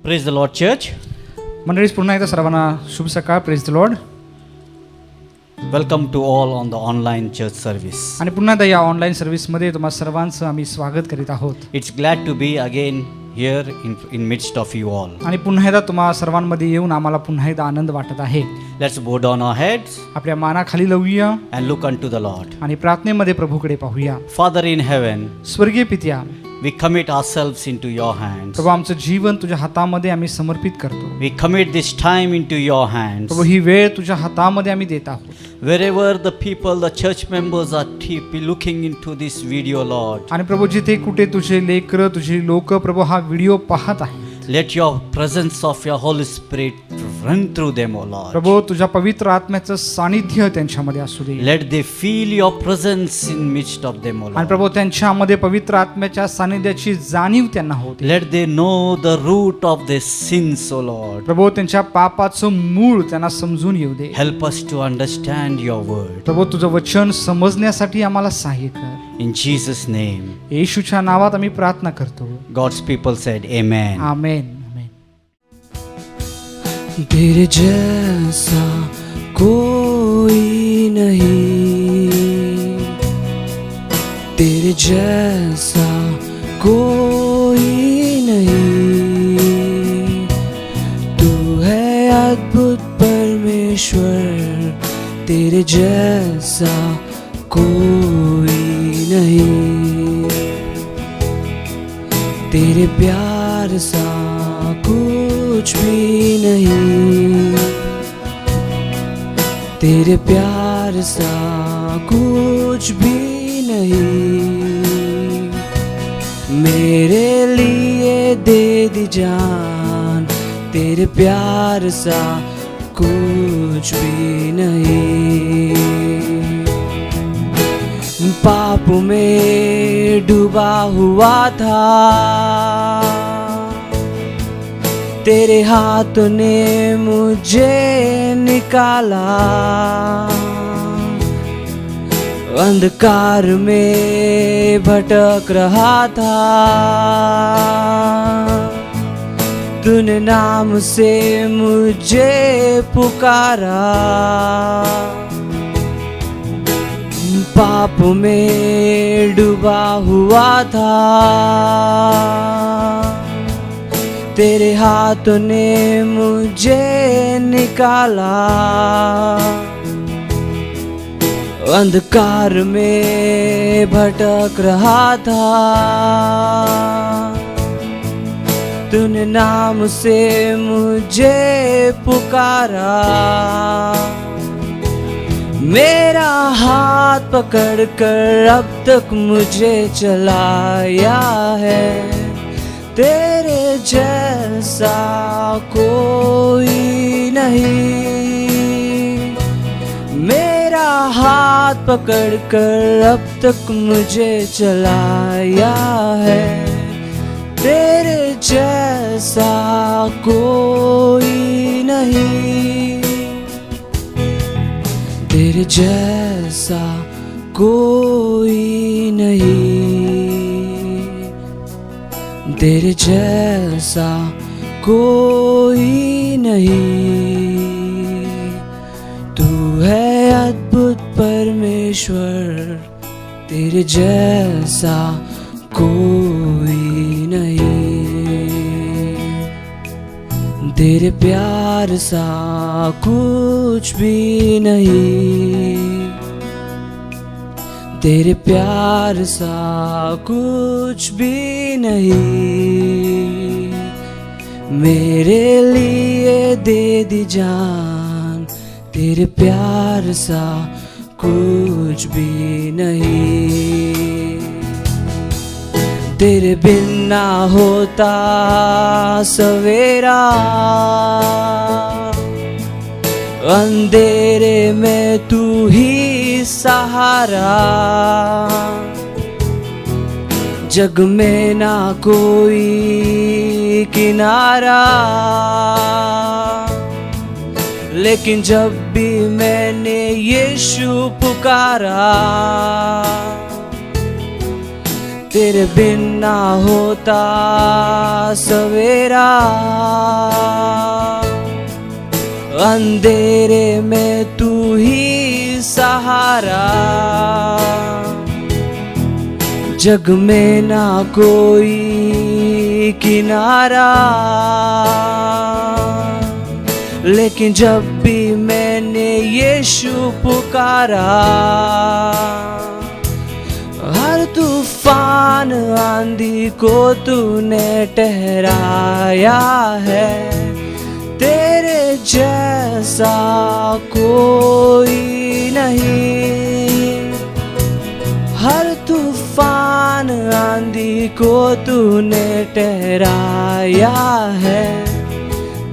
Praise the Lord, church. मंडळी पुन्हा एकदा सर्वांना शुभ सकाळ. Praise the Lord. Welcome to all on the online church service. आणि पुन्हा एकदा या ऑनलाईन सर्व्हिसमध्ये तुम्हा सर्वांचं आम्ही स्वागत करीत आहोत. It's glad to be again here in midst of you all. आणि पुन्हा एकदा तुम्हा सर्वांमध्ये येऊन आम्हाला पुन्हा एकदा आनंद वाटत आहे. Let's bow down our heads आपल्या मानाखाली लावूया and look unto the Lord. आणि प्रार्थनेमध्ये प्रभूकडे पाहूया. Father in heaven, स्वर्गीय पित्या, we commit ourselves into your hands. प्रभू आमचं जीवन तुझ्या हातामध्ये आम्ही समर्पित करतो. We commit this time into your hands. प्रभू ही वेळ तुझ्या हातामध्ये आम्ही देत आहोत. Wherever the people, the church members are looking into this video, Lord. आणि प्रभू जिथे कुठे तुझे लेकरं तुझे लोक प्रभू हा व्हिडिओ पाहत आहेत, Let your presence of your Holy Spirit run through them, O Lord. प्रभू तुझ्या पवित्र आत्म्याचं सानिध्य त्यांच्यामध्ये असू दे. Let they feel your presence in midst of them, O आणि Lord. प्रभू त्यांच्यामध्ये पवित्र आत्म्याच्या सानिध्याची जाणीव त्यांना होते. Let they know the root of their sins, O Lord. प्रभू त्यांच्या पापाचं मूळ त्यांना समजून येऊ दे. Help us to understand your word. प्रभू तुझं वचन समजण्यासाठी आम्हाला सहाय्य कर. In Jesus' name, येशूच्या नावात आम्ही प्रार्थना करतो. God's people said, Amen. आमेन. आमेन. तेरे जैसा कोई नहीं, तेरे जैसा कोई नहीं, तू है अद्भुत परमेश्वर, तेरे जैसा कोई नहीं, तेरे प्यार सा कुछ भी नहीं, तेरे प्यार सा कुछ भी नहीं, मेरे लिए दे दी जान, तेरे प्यार सा कुछ भी नहीं, पाप में डूबा हुआ था, तेरे हाथ ने मुझे निकाला, अंधकार में भटक रहा था, तूने नाम से मुझे पुकारा, पाप में डूबा हुआ था, तेरे हाथ ने मुझे निकाला, अंधकार में भटक रहा था, तूने नाम से मुझे पुकारा, मेरा हाथ पकड़ कर अब तक मुझे चलाया है, तेरे जैसा कोई नहीं, मेरा हाथ पकड़ कर अब तक मुझे चलाया है, तेरे जैसा कोई नहीं, तेरे जैसा कोई नहीं, तेरे जैसा कोई नहीं, तू है अद्भुत परमेश्वर, तेरे जैसा कोई नहीं, तेरे प्यार सा कुछ भी नहीं, तेरे प्यार सा कुछ भी नहीं, मेरे लिए दे दी जान, तेरे प्यार सा कुछ भी नहीं, तेरे बिन ना होता सवेरा, अंधेरे में तू ही सहारा, जग में ना कोई किनारा, लेकिन जब भी मैंने यीशु पुकारा, तेरे बिन ना होता सवेरा, अंधेरे में तू ही सहारा, जग में ना कोई किनारा, लेकिन जब भी मैंने यीशु पुकारा, हर तूफान आंधी को तूने ठहराया है, तेरे जैसा कोई नहीं। हर तूफान आंधी को तूने ठहराया है,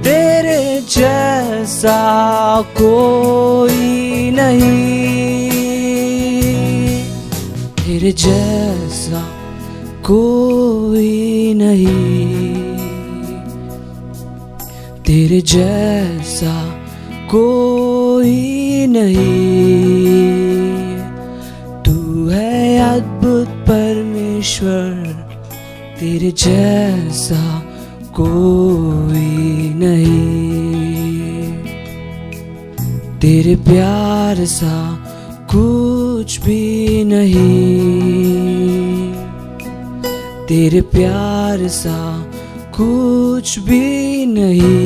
तेरे जैसा कोई नहीं, तेरे जैसा कोई नहीं, तेरे जैसा कोई नहीं। तू है अद्भुत परमेश्वर, तेरे जैसा कोई नहीं, तेरे प्यार सा कुछ भी नहीं, तेरे प्यार सा कुछ भी नहीं,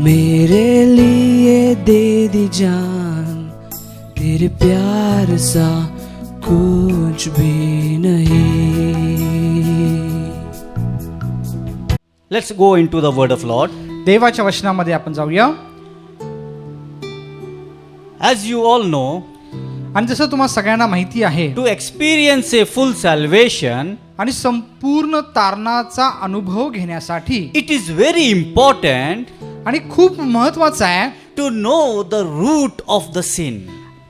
मेरे लिए दे दी जान, तेरे प्यार सा कुछ भी नहीं। Let's go into the word of Lord. देवाच्या वचनामध्ये आपण जाऊया. As you all know, आणि जसं तुम्हाला सगळ्यांना माहिती आहे, to experience a full salvation, आणि संपूर्ण तारणाचा अनुभव घेण्यासाठी it is very important आणि खूप महत्वाचं आहे to know the root of the sin.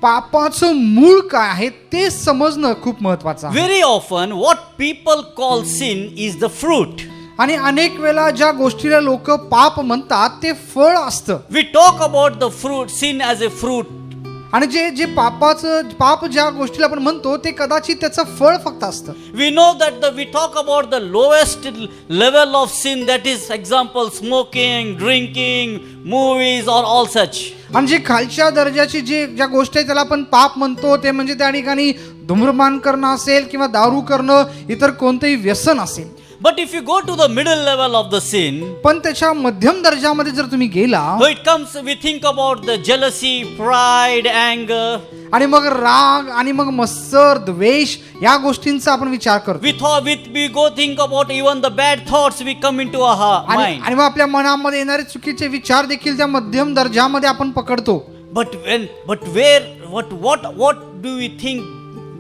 पापाचं मूळ काय आहे ते समजणं खूप महत्वाचं आहे. Very often, what people call sin is the fruit. आणि अनेक वेळा ज्या गोष्टीला लोक पाप म्हणतात ते फळ असतं. We talk about the fruit, sin as a fruit. आणि जे जे पाप ज्या गोष्टीला आपण म्हणतो ते कदाचित त्याचं फळ फक्त असतं. We know that we talk about the lowest level of sin, that is example smoking, drinking, movies or all such. आणि जे खालच्या दर्जाची ज्या गोष्टी आहेत त्याला आपण पाप म्हणतो ते म्हणजे त्या ठिकाणी धूम्रपान करणं असेल किंवा दारू करणं, इतर कोणतेही व्यसन असेल. But if you go to the middle level of the sin, पण त्याच्या मध्यम दर्जामध्ये जर तुम्ही गेला, so it comes, we think about the jealousy, pride, anger. आणि मग राग आणि मग मत्सर, द्वेष या गोष्टींचा आपण विचार करतो. We go think about even the bad thoughts we come into our mind. आणि मग आपल्या मनामध्ये येणारे चुकीचे विचार देखील त्या मध्यम दर्जामध्ये आपण पकडतो. What do we think?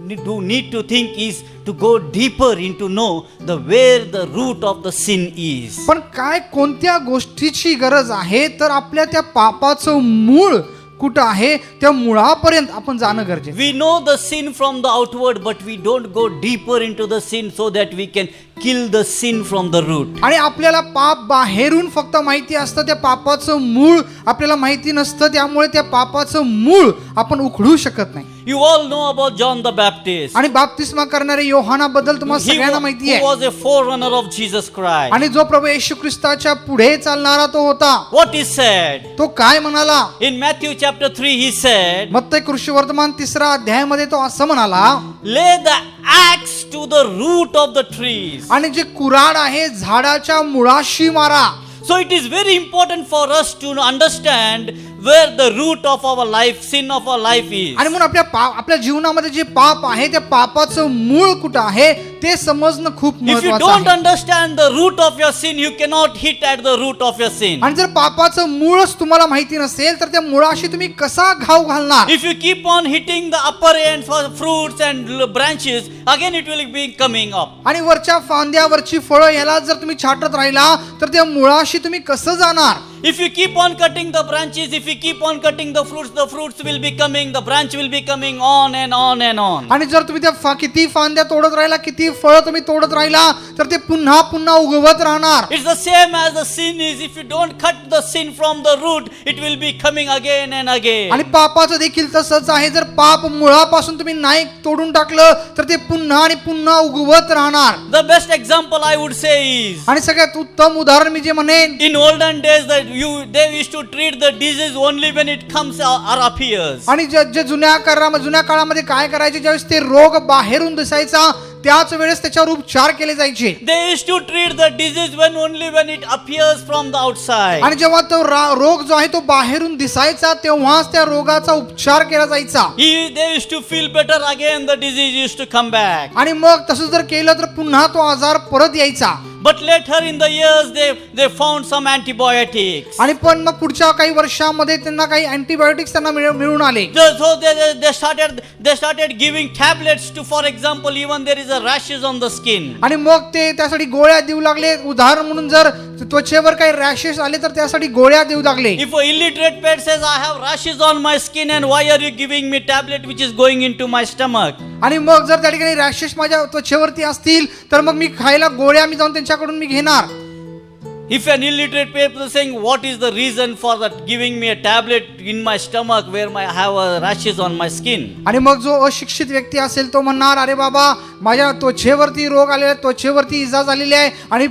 Need to think is to go deeper into know where the root of the sin is. पण काय कोणत्या गोष्टीची गरज आहे तर आपल्या त्या पापाचं मूळ कुठं आहे त्या मुळापर्यंत आपण जाणं गरजेचं. We know the sin from the outward, but we don't go deeper into the sin so that we can kill the sin from the root. आणि आपल्याला पाप बाहेरून फक्त माहिती असतं, त्या पापाचं मूळ आपल्याला माहिती नसतं, त्यामुळे त्या पापाचं मूळ आपण उखडू शकत नाही. You all know about John the Baptist. आणि बाप्तिस्मा करणारे योहानाबद्दल तुम्हाला सगळ्यांना माहिती आहे. He was a forerunner of Jesus Christ. आणि जो प्रभू येशू ख्रिस्ताच्या पुढे चालणारा तो होता. What he said? तो काय म्हणाला? In Matthew chapter 3 he said, मत्ती कृष्णवर्तमान 3 अध्यायामध्ये तो असं म्हणाला, lay the axe to the root of the trees. आणि जे कुऱ्हाड आहे झाडाच्या मुळाशी मारा. So it is very important for us to understand where the root of our life, sin of our life is. आणि म्हणून आपल्या जीवनामध्ये जे पाप आहे त्या पापाचं मूळ कुठं आहे ते समजणं खूप If you महत्वाचं don't आहे. understand the root of your sin, you cannot hit at the root of your sin. आणि जर पापाचं मूळच तुम्हाला माहिती नसेल तर त्या मुळाशी तुम्ही कसा घाव घालणार? If you keep on hitting the upper end for fruits and branches, again it will be coming up. आणि वरच्या फांद्यावरची फळं याला जर तुम्ही छाटत राहिला तर त्या मुळाशी तुम्ही कसं जाणार? If you keep on cutting the branches, if you keep on cutting the fruits will be coming, the branch will be coming on and on and on. आणि जर तुम्ही त्या किती फांद्या तोडत राहिला, किती फळं तुम्ही तोडत राहिला तर ते पुन्हा पुन्हा उगवत राहणार. It's the same as the sin is. If you don't cut the sin from the root, it will be coming again and again. आणि पापाचं देखील तसंच आहे. जर पाप मुळापासून तुम्ही नाही तोडून टाकलं तर ते पुन्हा आणि पुन्हा उगवत राहणार. The best example I would say is, आणि सगळ्यात उत्तम उदाहरण मी जे म्हणेन, in olden days that they used to treat the disease only when it comes or appears. आणि जे जुन्या काळामध्ये काय करायचे, ज्यावेळेस ते रोग बाहेरून दिसायचा त्याच वेळेस त्याच्यावर उपचार केले जायचे. They used to treat the disease only when it appears from the outside. आणि जेव्हा तो रोग जो आहे तो बाहेरून दिसायचा तेव्हाच त्या रोगाचा उपचार केला जायचा. They used to feel better, again the disease used to come back. आणि मग तसं जर केलं तर पुन्हा तो आजार परत यायचा. But later in the years they found some antibiotics. आणि पण मग पुढच्या काही वर्षांमध्ये त्यांना काही अँटीबायोटिक्स त्यांना मिळून आले. So they started giving tablets to, for example, even there is a rashes on the skin. आणि मग ते त्यासाठी गोळ्या देऊ लागले. उदाहरण म्हणून जर त्वचेवर काही रॅशेस आले तर त्यासाठी गोळ्या देऊ लागले. If an illiterate pet says, I have rashes on my skin and why are you giving me tablet which is going into my stomach? आणि मग जर त्या ठिकाणी रॅशेस माझ्या त्वचेवरती असतील तर मग मी खायला गोळ्या मी जाऊन त्यांच्याकडून मी घेणार. If an illiterate people is saying, what is the reason for that giving me a tablet in my stomach where I have rashes on my skin? आणि मग जो अशिक्षित व्यक्ती असेल तो म्हणणार, अरे बाबा माझ्या त्वचेवरती रोग आलेला आहे, त्वचेवरती इजा झालेली आहे आणि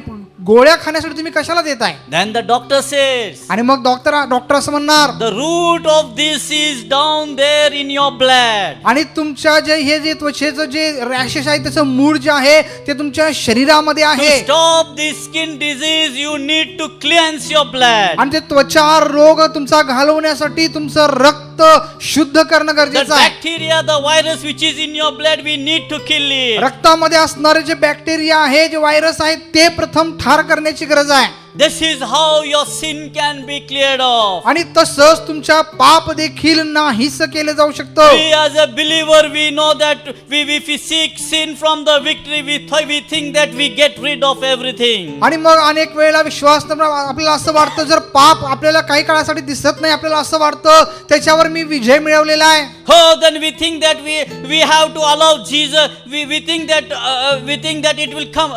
गोळ्या खाण्यासाठी तुम्ही कशाला देताय? Then the doctor says, आणि मग डॉक्टर असं म्हणणार, the root of this is down there in your blood. आणि तुमच्या जे त्वचेचं जे रॅशेस आहे त्याचं मूळ जे आहे ते तुमच्या शरीरामध्ये To आहे. stop this skin disease, you need to cleanse your blood. आणि ते त्वचा रोग तुमचा घालवण्यासाठी तुमचं रक्त शुद्ध करणं The गरजेचं आहे. bacteria, the virus which is in your blood, we need to kill it. रक्तामध्ये असणारे जे बॅक्टेरिया आहे, जे व्हायरस आहे ते प्रथम ठार करण्याची गरज आहे. This is how your sin can be cleared off. आणि तसंच तुमच्या पाप देखील नाहीस केले जाऊ शकतं. We as a believer, we know that if we seek sin from the victory, we think that we get rid of everything. आणि मग अनेक वेळेला विश्वास आपल्याला असं वाटतं, जर पाप आपल्याला काही काळासाठी दिसत नाही, आपल्याला असं वाटतं त्याच्यावर मी विजय मिळवलेला आहे. Oh, then we think that we have to allow Jesus. We think that it will come.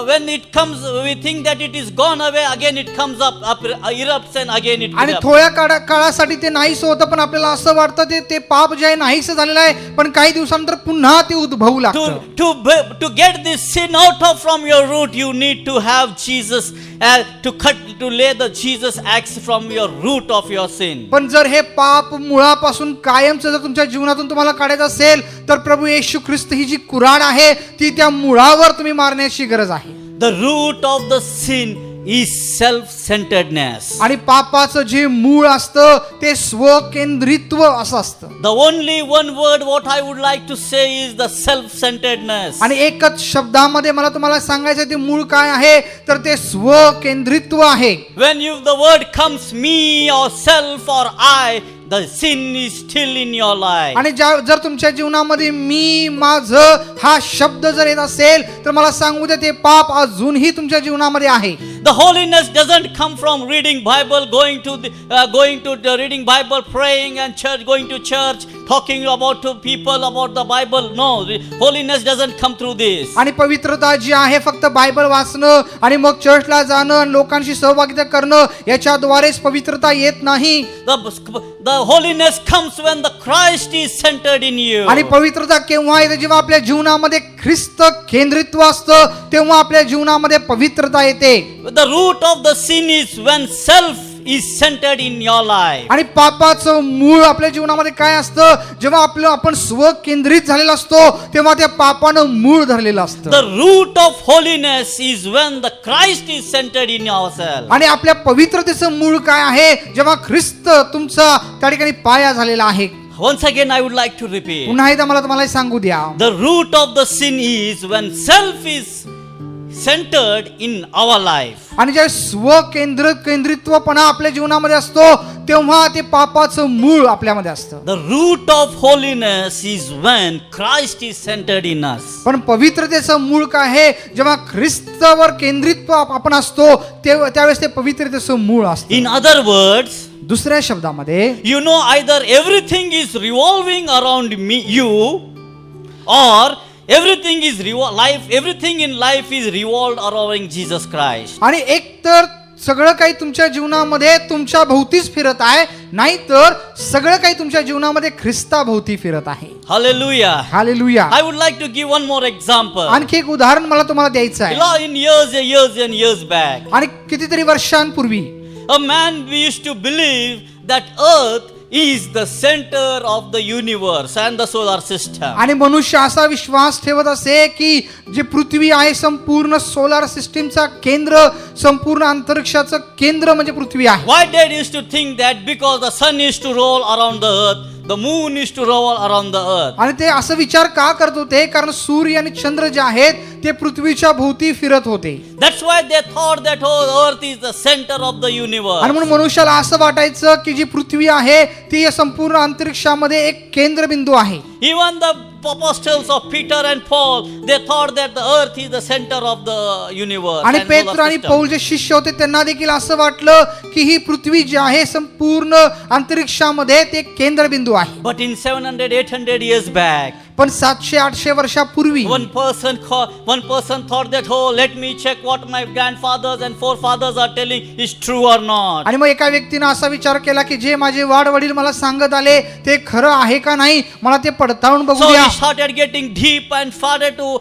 When it comes, we think that it is gone away. Again, it comes up erupts, and again it आणि erupts. थोड्या काळासाठी ते नाहीस होतं, पण आपल्याला असं वाटतं ते पाप जे आहे नाहीस झालेलं आहे, पण काही दिवसानंतर पुन्हा ते उद्भवू लागतं. To get this sin out of from your root, you need to have Jesus to lay the Jesus axe from your root of your sin. पण जर हे पाप मुळापासून कायमचं जर तुमच्या जीवनातून तुम्हाला काढायचं असेल तर प्रभू येशू ख्रिस्त ही जी कुऱ्हाड आहे ती त्या मुळावर तुम्ही मारण्याची गरज आहे. The root of the sin is self-centeredness. आणि पापाचं जे मूळ असतं ते स्वकेंद्रित्व असं असतं. The only one word what I would like to say is the self-centeredness. आणि एकच शब्दामध्ये मला तुम्हाला सांगायचं ते मूळ काय आहे तर ते स्वकेंद्रित्व आहे. When the word comes me or self or I, the sin is still in your life. आणि जर तुमच्या जीवनामध्ये मी माझं हा शब्द जर येत असेल तर मला सांगू दे ते पाप अजूनही तुमच्या जीवनामध्ये आहे. The holiness doesn't come from reading Bible, going to reading Bible, praying and church, going to church, talking about to people about the Bible. No, holiness doesn't come through this. आणि पवित्रता जी आहे फक्त बायबल वाचणं आणि मग चर्चला जाणं, लोकांशी सहभागिता करणं याच्याद्वारेच पवित्रता येत नाही. The holiness comes when the Christ is centered in you. आणि पवित्रता केव्हा येते जेव्हा आपल्या जीवनामध्ये ख्रिस्त केंद्रित्व असतं, तेव्हा आपल्या जीवनामध्ये पवित्रता येते. The root of the sin is when self is centered in your life. आणि पापाचं मूळ आपल्या जीवनामध्ये काय असतं, जेव्हा आपण स्वकेंद्रित झालेला असतो तेव्हा त्या पापानं मूळ धरलेलं असतं. The root of holiness is when the Christ is centered in ourselves. आणि आपल्या पवित्रतेचं मूळ काय आहे, जेव्हा ख्रिस्त तुमचा त्या ठिकाणी पाया झालेला आहे. Once again, I would like to repeat. पुन्हा एकदा मला तुम्हाला हे सांगू द्या. The root of the sin is when self is centered in our life. आणि ज्या केंद्रित्वपणा आपल्या जीवनामध्ये असतो तेव्हा ते पापाचं मूळ आपल्यामध्ये असतं. The root of holiness is when Christ is centered in us. पण पवित्रतेचं मूळ काय आहे? जेव्हा ख्रिस्तावर केंद्रित्व आपण असतो त्यावेळेस ते पवित्रतेचं मूळ असतं. In other words, दुसऱ्या शब्दामध्ये you know, either everything is revolving around you, or everything in life is revolved around Jesus Christ. आणि एक तर सगळं काही तुमच्या जीवनामध्ये तुमच्या भोवतीच फिरत आहे, नाहीतर सगळं काही तुमच्या जीवनामध्ये ख्रिस्ताभोवती फिरत आहे. Hallelujah. Hallelujah. I would like to give one more example. आणखी एक उदाहरण मला तुम्हाला द्यायचं आहे. In years back, आणि कितीतरी वर्षांपूर्वी a man we used to believe that earth is the center of the universe and the solar system. आणि मनुष्य असा विश्वास ठेवत असे की जी पृथ्वी आहे संपूर्ण सोलार सिस्टीमचा केंद्र, संपूर्ण अंतरिक्षाचं केंद्र म्हणजे पृथ्वी आहे. Why did used to think that because the sun is to roll around the earth, the moon is to roll around the earth. आणि ते असं विचार का करत होते? कारण सूर्य आणि चंद्र जे आहेत ते पृथ्वीच्या भोवती फिरत होते. That's why they thought that earth is the center of the universe. आणि म्हणून मनुष्याला असं वाटायचं की जी पृथ्वी आहे ती या संपूर्ण अंतरिक्षामध्ये एक केंद्रबिंदू आहे. Even the apostles of Peter and Paul, they thought that the earth is the center of the universe. आणि and पेत्र solar आणि system. पौल जे शिष्य होते त्यांना देखील असं वाटलं की ही पृथ्वी जी आहे संपूर्ण अंतरिक्षामध्ये ते केंद्रबिंदू आहे. But in 700-800 years back, पण 700-800 वर्षापूर्वी one person thought that, oh, let me check what my grandfathers and forefathers are telling is true or not. आणि मग एका व्यक्तीनं असा विचार केला की जे माझे वाडवडील मला सांगत आले ते खरं आहे का नाही, मला ते पडताळून बघू So द्या. he started getting deep and started to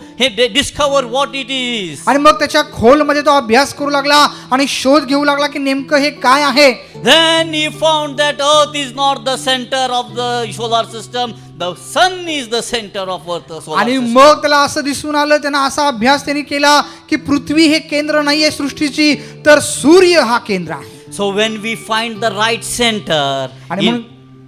discover what it is. आणि मग त्याच्या खोलमध्ये तो अभ्यास करू लागला आणि शोध घेऊ लागला की नेमकं हे काय आहे. Then he found that earth is not the center of the solar system. The sun is the center of earth solar आणि system. मग त्याला असं दिसून आलं, त्यांना असा अभ्यास त्यांनी केला की पृथ्वी हे केंद्र नाहीये सृष्टीची, तर सूर्य हा केंद्र आहे. So when we find the right center, आणि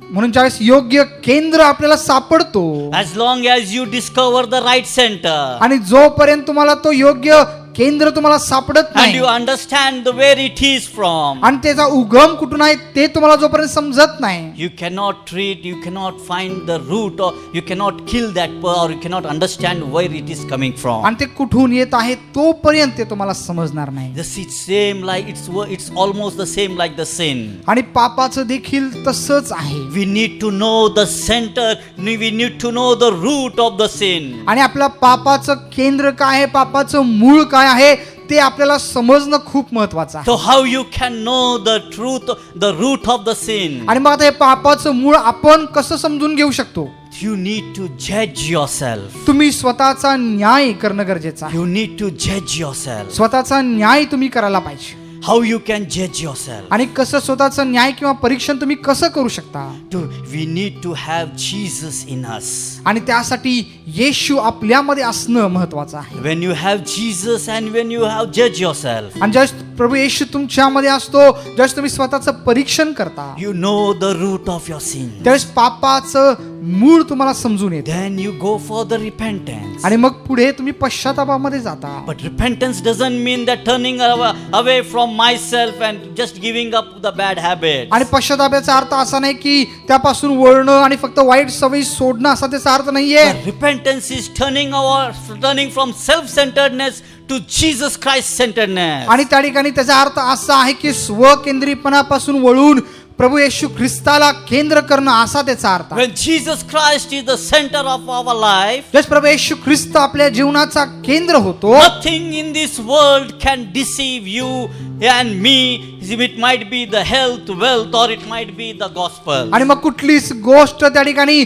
म्हणून ज्यावेळेस योग्य केंद्र आपल्याला सापडतो, as long as you discover the right center, आणि जोपर्यंत तुम्हाला तो योग्य केंद्र तुम्हाला सापडत and नाही you understand the where it is from, आणि त्याचा उगम कुठून आहे ते तुम्हाला जोपर्यंत समजत नाही, you cannot find the root, or you cannot kill that pearl, or you cannot understand where it is coming from. आणि ते कुठून येत आहे तोपर्यंत ते तुम्हाला समजणार नाही. It's almost the same like the sin. आणि पापाचं देखील तसंच आहे. We need to know the center, we need to know the root of the sin. आणि आपल्या पापाचं केंद्र काय आहे, पापाचं मूळ काय आहे ते आपल्याला समजणं खूप महत्वाचं आहे. So how you can know the truth, the root of the sin? आणि मग आता हे पापाचं मूळ आपण कसं समजून घेऊ शकतो? You need to judge yourself. तुम्ही स्वतःचा न्याय करणं गरजेचं आहे. You need to judge yourself. स्वतःचा न्याय तुम्ही करायला पाहिजे. How you can judge yourself? आणि कसं स्वतःचं न्याय किंवा परीक्षण तुम्ही कसं करू शकता? We need to have Jesus in us. आणि त्यासाठी येशू आपल्यामध्ये असणं महत्वाचं आहे. When you have Jesus and when you have judge yourself, आणि ज्यावेळेस प्रभू येशू तुमच्यामध्ये असतो, ज्यावेळेस तुम्ही स्वतःचं परीक्षण करता, you know the root of your sin. त्यावेळेस पापाचं मूळ तुम्हाला समजून येते. Then you go for the repentance. आणि मग पुढे तुम्ही पश्चातापामध्ये जाता. But repentance doesn't mean that turning away from myself and just giving up the bad habits. आणि पश्चातापाचा अर्थ असा नाही की त्यापासून वळणं आणि फक्त वाईट सवयी सोडणं असा त्याचा अर्थ नाहीये. Repentance is turning from self-centeredness to Jesus Christ centeredness. आणि त्या ठिकाणी त्याचा अर्थ असा आहे की स्वकेंद्रीपणापासून वळून प्रभू येशू ख्रिस्ताला केंद्र करणं असा त्याचा अर्थ आहे. When Jesus Christ is the center of our life, जस प्रभू येशू ख्रिस्त आपल्या जीवनाचा केंद्र होतो, nothing in this world can deceive you and me. It might be the health, wealth, or it might be the gospel. आणि मग कुठलीच गोष्ट त्या ठिकाणी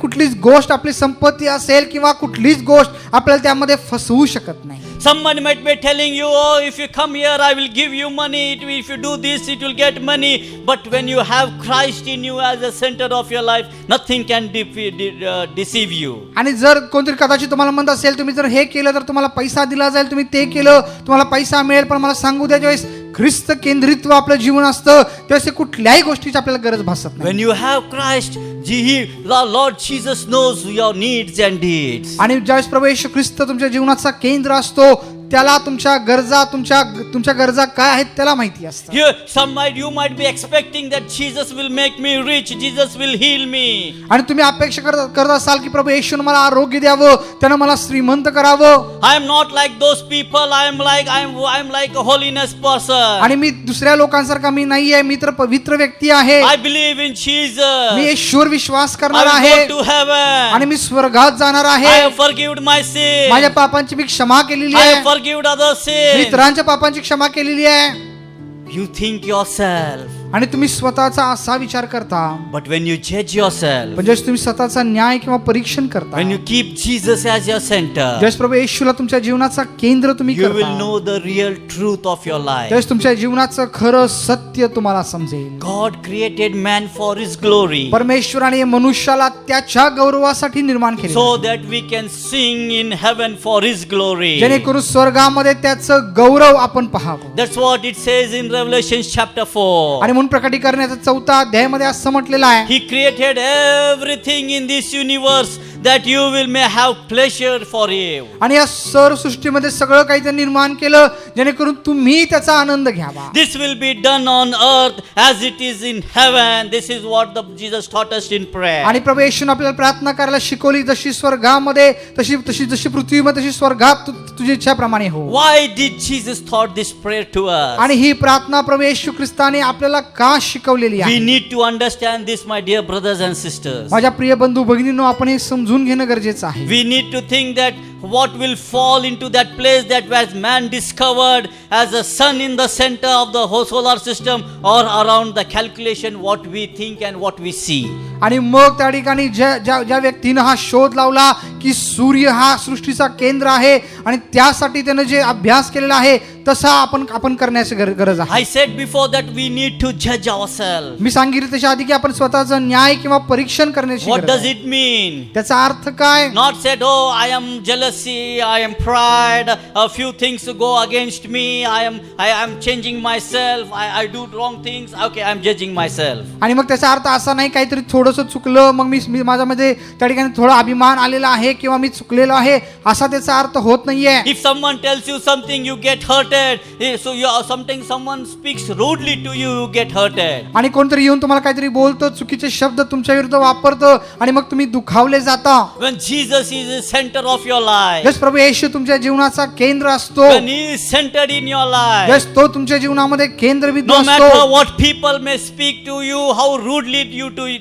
कुठलीच गोष्ट आपली संपत्ती असेल किंवा कुठलीच गोष्ट आपल्याला त्यामध्ये फसवू शकत नाही. Someone might be telling you, oh, if you come here, I will give you money. If you do this, it will get money. But when you have Christ in you as the center of your life, nothing can deceive you. आणि जर कोणतरी कदाचित तुम्हाला म्हणत असेल, तुम्ही जर हे केलं तर तुम्हाला पैसा दिला जाईल, तुम्ही ते केलं तुम्हाला पैसा मिळेल, पण मला सांगू द्या, ज्यावेळेस ख्रिस्त केंद्रित्व आपलं जीवन असतं त्यावेळेस कुठल्याही गोष्टीची आपल्याला गरज भासत नाही. When you have Christ, Lord Jesus knows your needs and deeds. आणि ज्यावेळेस प्रभू येशू ख्रिस्त तुमच्या जीवनाचा केंद्र असतो त्याला तुमच्या गरजा तुमच्या गरजा काय आहेत त्याला माहिती असतं. You might be expecting that Jesus will make me rich, Jesus will heal me. आणि तुम्ही अपेक्षा करत असाल की प्रभू येशूने मला आरोग्य द्यावं, त्यानं मला श्रीमंत करावं. I am not like those people. I am like a holiness person. आणि मी दुसऱ्या लोकांसारखा मी नाहीये, मी तर पवित्र व्यक्ती आहे. I believe in Jesus. मी येशूवर विश्वास करणार I आहे will go to heaven. आणि मी स्वर्गात जाणार I आहे. have forgiven my sin. माझ्या पापांची मी क्षमा केलेली I आहे. have forgiven others' me sin. इतरांच्या पापांची क्षमा केलेली आहे. You think yourself, आणि तुम्ही स्वतःचा असा विचार करता, but when you judge yourself, म्हणजे तुम्ही स्वतःचा न्याय किंवा परीक्षण करता, when you keep Jesus as your center, ज्यावेळेस प्रभू येशूला तुमच्या जीवनाचा केंद्र तुम्ही you will करता, know the real truth of your life. त्यावेळेस तुमच्या जीवनाचं खरं सत्य तुम्हाला समजेल. God created man for his glory, परमेश्वराने मनुष्याला त्याच्या गौरवासाठी निर्माण केले, so that we can sing in heaven for his glory. जेणेकरून स्वर्गामध्ये त्याचं गौरव आपण पाहावं. That's what it says in Revelation chapter 4. आणि म्हणून प्रकटीकरणाच्या 4 अध्यायामध्ये असं म्हटलेलं आहे, He created everything in this universe that you may have pleasure for you. आणि या सर्व सृष्टीमध्ये सगळं काही त्यांनी निर्माण केलं जेणेकरून तुम्ही त्याचा आनंद घ्यावा. This will be done on earth as it is in heaven. This is what Jesus taught us in prayer. आणि प्रभू येशूने आपल्याला प्रार्थना करायला शिकवली, जशी स्वर्गामध्ये जशी पृथ्वीमध्ये तशी स्वर्गात तुझी इच्छाप्रमाणे हो. Why did Jesus taught this prayer to us? आणि ही प्रार्थना प्रभू येशू ख्रिस्ताने आपल्याला का शिकवलेली We आहे? need to understand this, my dear brothers and sisters. माझ्या प्रिय बंधू भगिनींनो, आपण हे समजून घेणं गरजेचं आहे. We need to think that what will fall into that place that was man discovered as a sun in the center of the whole solar system, or around the calculation what we think and what we see. आणि मग त्या ठिकाणी ज्या व्यक्तीनं हा शोध लावला की सूर्य हा सृष्टीचा केंद्र आहे आणि त्यासाठी त्यानं जे अभ्यास केलेला आहे तसा आपण करण्याची गरज आहे. I said before that we need to judge ourselves. मी सांगितलं त्याच्या आधी की आपण स्वतःचं न्याय किंवा परीक्षण करण्याची What गरज does आहे. it mean? त्याचा अर्थ काय? Not said, oh, I am jealousy, I am pride, a few things go against me, I am changing myself, I do wrong things, okay, I am judging myself. आणि मग त्याचा अर्थ असा नाही काहीतरी थोडंसं चुकलं मग मी माझ्यामध्ये त्या ठिकाणी थोडा अभिमान आलेला आहे किंवा मी चुकलेलो आहे असा त्याचा अर्थ होत नाहीये. If someone tells you something, you get hurted. So something someone speaks rudely to you, you get hurted. आणि कोणतरी येऊन तुम्हाला काहीतरी बोलतो, चुकीचे शब्द तुमच्या विरुद्ध वापरतो आणि मग तुम्ही दुखावले जाता. When Jesus is the center of your life, जस प्रभू येशू तुमच्या जीवनाचा केंद्र असतो, when he is centered in your life, जस तो तुमच्या जीवनामध्ये केंद्रबिंदू no matter असतो, what people may speak to you, how rudely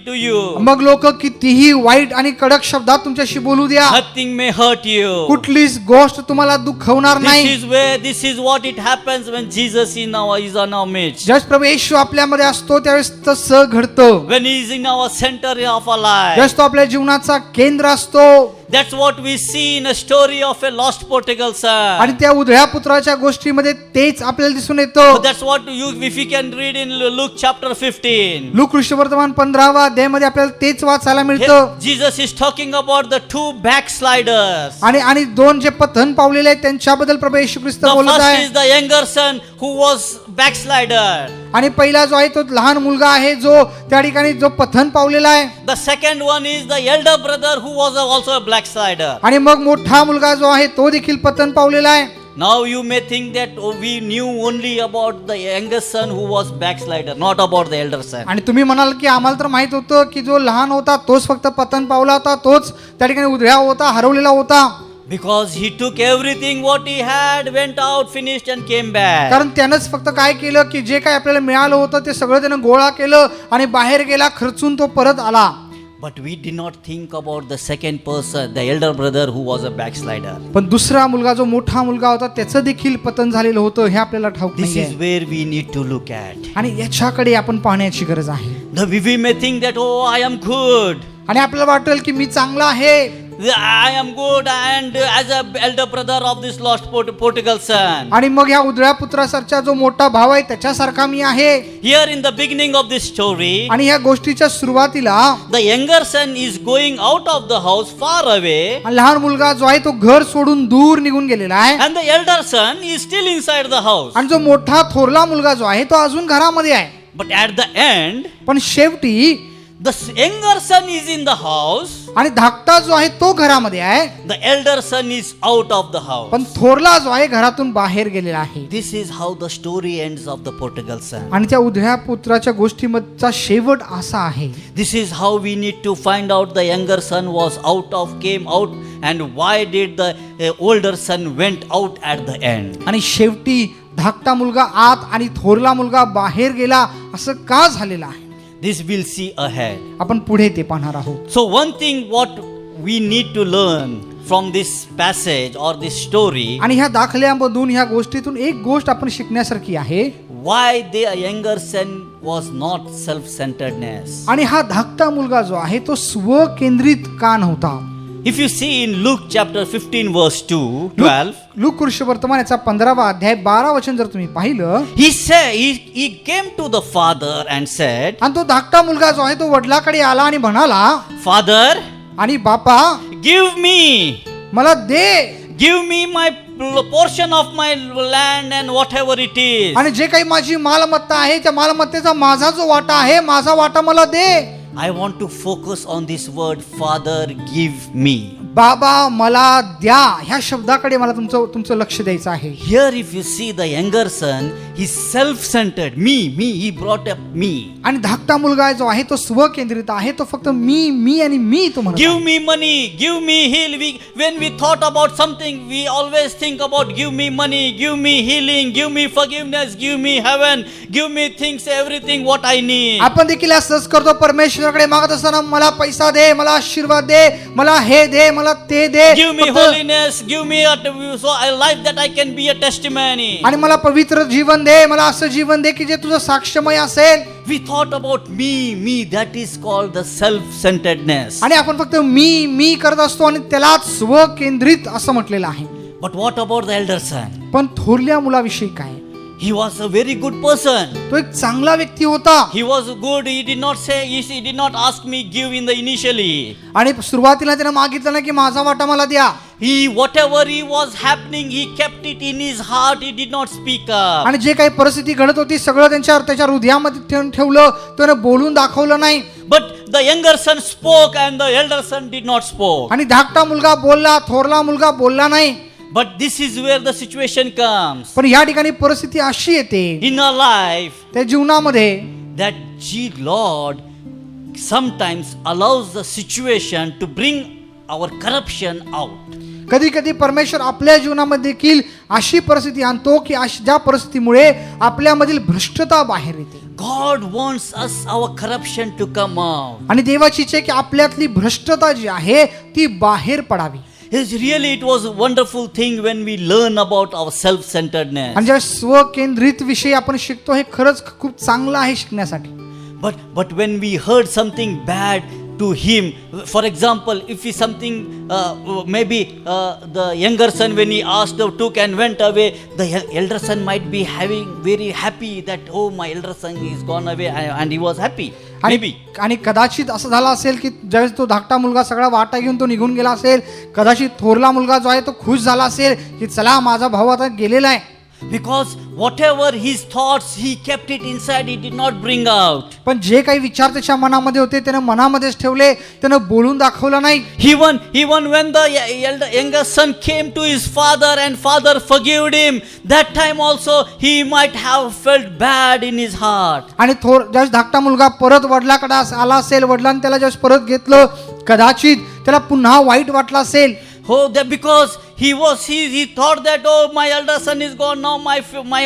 to you, मग लोक कितीही वाईट आणि कडक शब्दात तुमच्याशी बोलू द्या, nothing may hurt you. कुठलीच गोष्ट तुम्हाला दुखवणार नाही. This is what it happens when Jesus is on our midst. जस प्रभू येशू आपल्यामध्ये असतो त्यावेळेस तसं घडतं. When he is in our center of our life. जस तो आपल्या जीवनाचा केंद्र असतो. That's what we see in a story of a lost prodigal son. आणि त्या उधळ्या पुत्राच्या गोष्टीमध्ये तेच आपल्याला दिसून येतं. That's what if you can read in Luke chapter 15. Look ख्रिस्तवर्तमान 15 अध्यायामध्ये आपल्याला तेच वाचायला मिळतं. Jesus is talking about the two backsliders. आणि दोन जे पतन पावलेले आहेत त्यांच्याबद्दल प्रभू येशू ख्रिस्त The बोलत first आहे. is the younger son who was backslider. आणि पहिला जो आहे तो लहान मुलगा आहे जो त्या ठिकाणी जो पतन पावलेला आहे. The second one is the elder brother who was also a backslider. आणि मग मोठा मुलगा जो आहे तो देखील पतन पावलेला आहे. Now you may think that we knew only about the youngest son who was backslider, not about the elder son. आणि तुम्ही म्हणाल की आम्हाला तर माहित होतं की जो लहान होता तोच फक्त पतन पावला होता, तोच त्या ठिकाणी उधळ्या होता, हरवलेला होता. Because he took everything what he had, went out, finished and came back. कारण त्यानंच फक्त काय केलं की जे काही आपल्याला मिळालं होतं ते सगळं त्यानं गोळा केलं आणि बाहेर गेला, खर्चून तो परत आला. But we did not think about the second person, the elder brother who was a backslider. पण दुसरा मुलगा जो मोठा मुलगा होता त्याचं देखील पतन झालेलं होतं हे आपल्याला ठाऊक This नाहीये. is where we need to look at. आणि याच्याकडे आपण पाहण्याची गरज आहे. We may think that, oh, I am good. आणि आपल्याला वाटेल की मी चांगला आहे. I am good and as a elder brother of this lost prodigal son. आणि मग ह्या उधळ्या पुत्रासारखा जो मोठा भाव आहे त्याच्यासारखा मी आहे. Here in the beginning of this story, आणि ह्या गोष्टीच्या सुरुवातीला the younger son is going out of the house far away, लहान मुलगा जो आहे तो घर सोडून दूर निघून गेलेला आहे. and the elder son is still inside the house. आणि जो मोठा थोरला मुलगा जो आहे तो अजून घरामध्ये आहे. But at the end, पण शेवटी the younger son is in the house, आणि धाकटा जो आहे तो घरामध्ये आहे. the elder son is out of the house. पण थोरला जो आहे घरातून बाहेर गेलेला आहे. This is how the story ends of the prodigal son. आणि त्या उधळ्या पुत्राच्या गोष्टीमधचा शेवट असा आहे. This is how we need to find out the younger son was came out, and why did the older son went out at the end. आणि शेवटी धाकटा मुलगा आत आणि थोरला मुलगा बाहेर गेला असं का झालेलं आहे This we'll see ahead. आपण पुढे ते पाहणार आहोत. So one thing what we need to learn from this passage or this story, आणि ह्या दाखल्यामधून ह्या गोष्टीतून एक गोष्ट आपण शिकण्यासारखी आहे. why the younger son was not self-centeredness. आणि हा धाकटा मुलगा जो आहे तो स्वकेंद्रित का नव्हता. If you see in Luke chapter 15 verse 12, look वर्तमान याचा 15वा अध्याय 12 वचन जर तुम्ही पाहिलं, he said he came to the father and said, आणि तो धाकटा मुलगा जो आहे तो वडिलाकडे आला आणि म्हणाला, Father, आणि बापा give me मला दे, my portion of my land and whatever it is. आणि जे काही माझी मालमत्ता आहे त्या मालमत्तेचा माझा जो वाटा आहे माझा वाटा मला दे. I want to focus on this word, Father, give me. बाबा मला द्या, ह्या शब्दाकडे मला तुमचं लक्ष द्यायचं आहे. Here if you see the younger son, he's self-centered. Me, he brought up me. आणि धाकटा मुलगा जो आहे तो स्वकेंद्रित आहे. तो फक्त मी आणि मी तो म्हणतो. Give me money, give me heal. When we thought about something, we always think about give me money, give me healing, give me forgiveness, give me heaven, give me things, everything what I need. आपण देखील असंच करतो. परमेश्वराकडे मागत असताना मला पैसा दे, मला आशीर्वाद दे, मला हे दे, मला ते दे, Give me holiness, give me a life that I can be a testimony. आणि मला पवित्र जीवन दे, मला असं जीवन दे की जे तुझं साक्षमय असेल. We thought about me, that is called the self-centeredness. आणि आपण फक्त मी करत असतो आणि त्याला स्वकेंद्रित असं म्हटलेलं आहे. But what about the elder son? पण थोरल्या मुलाविषयी काय? He was a very good person. तो एक चांगला व्यक्ती होता. He was good. He did not say, he did not ask me give in the initially. आणि सुरुवातीला त्याने मागितलं ना की माझा वाटा मला द्या. Whatever he was happening, he kept it in his heart. He did not speak up. आणि जे काही परिस्थिती घडत होती सगळं त्याच्या हृदयामध्ये ठेवलं. त्याने बोलून दाखवलं नाही. But the younger son spoke and the elder son did not spoke. आणि धाकटा मुलगा बोलला, थोरला मुलगा बोलला नाही. But this is where the situation comes. पण या ठिकाणी परिस्थिती अशी येते In our life, त्या जीवनामध्ये that Lord sometimes allows the situation to bring our corruption out. कधी कधी परमेश्वर आपल्या जीवनामध्ये देखील अशी परिस्थिती आणतो की ज्या परिस्थितीमुळे आपल्यामधील भ्रष्टता बाहेर येते. God wants us our corruption to come out. आणि देवाची इच्छा आहे की आपल्यातली भ्रष्टता जी आहे ती बाहेर पडावी. It was a wonderful thing when we learn about our self-centeredness. आणि ज्या स्वकेंद्रित विषयी आपण शिकतो हे खरंच खूप चांगलं आहे शिकण्यासाठी. But when we heard something bad to him, for example, if he something maybe the younger son when he asked took and went away, the elder son might be having very happy that oh my elder son is gone away, and he was happy. Maybe. आणि कदाचित असं झालं असेल की ज्यावेळेस तो धाकटा मुलगा सगळा वाटा घेऊन तो निघून गेला असेल. कदाचित थोरला मुलगा जो आहे तो खुश झाला असेल की चला माझा भाऊ आता गेलेला आहे. Because whatever his thoughts, he kept it inside, he did not bring out. पण जे काही विचार त्याच्या मनामध्ये होते त्याने मनामध्येच ठेवले, त्याने बोलून दाखवलं नाही. Even when the younger son came to his father and father forgave him, that time also he might have felt bad in his heart. आणि ज्यावेळेस धाकटा मुलगा परत वडिलाकडे आला असेल, वडिलांनी त्याला ज्यावेळेस परत घेतलं कदाचित त्याला पुन्हा वाईट वाटलं असेल. Oh, that because he thought that oh my elder son is gone now,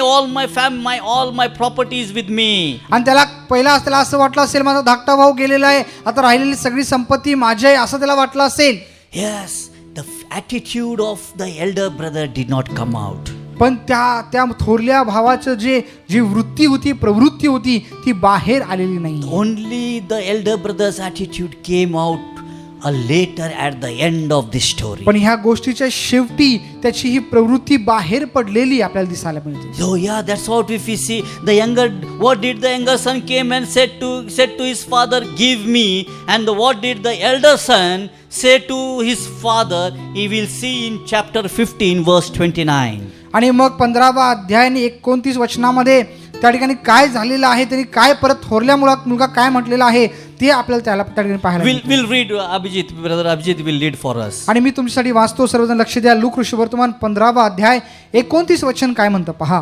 all my property is with me. आणि त्याला असं वाटलं असेल माझा धाकटा भाऊ गेलेला आहे, आता राहिलेली सगळी संपत्ती माझी आहे असं त्याला वाटलं असेल. Yes, the attitude of the elder brother did not come out. पण त्या थोरल्या भावाचं जी वृत्ती होती, प्रवृत्ती होती ती बाहेर आलेली नाही. Only the elder brother's attitude came out later at the end of this story. पण ह्या गोष्टीच्या शेवटी त्याची ही प्रवृत्ती बाहेर पडलेली आपल्याला दिसायला मिळते. So yeah, that's what if we see the younger, what did the younger son came and said to his father, give me, and what did the elder son say to his father? He will see in chapter 15 verse 29. आणि मग 15वा अध्याय आणि 29 वचनामध्ये त्या ठिकाणी काय झालेलं आहे, त्यांनी काय परत थोरल्या मुलगा काय म्हटलेला आहे ते आपल्याला त्या ठिकाणी पाहायला मिळते. We'll read Abhijit, brother Abhijit will read for us. आणि मी तुमच्यासाठी वाचतो, सर्वजण लक्ष द्या. लूक ऋषिवर्तमान 15वा अध्याय 29 वचन काय म्हणतं पहा.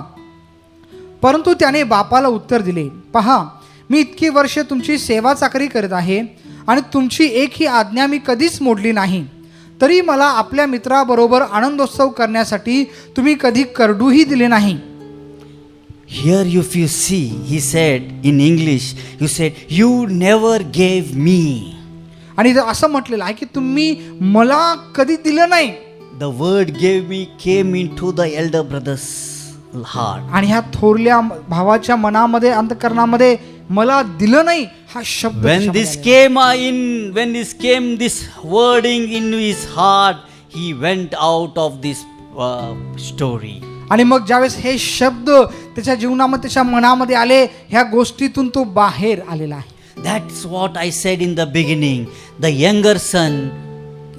परंतु त्याने बापाला उत्तर दिले, पहा मी इतकी वर्षे तुमची सेवा चाकरी करत आहे आणि तुमची एकही आज्ञा मी कधीच मोडली नाही, तरी मला आपल्या मित्राबरोबर आनंदोत्सव करण्यासाठी तुम्ही कधी करडूही दिले नाही. Here if you see, he said in English, you said, you never gave me. आणि इथं असं म्हटलेलं आहे की तुम्ही मला कधी दिलं नाही. The word gave me came into the elder brother's heart. आणि ह्या थोरल्या भावाच्या मनामध्ये, अंतःकरणामध्ये मला दिलं नाही हा शब्द When this came this wording in his heart, he went out of this story. आणि मग ज्यावेळेस हे शब्द त्याच्या जीवनामध्ये, त्याच्या मनामध्ये आले, ह्या गोष्टीतून तो बाहेर आलेला आहे. That's what I said in the beginning. The younger son,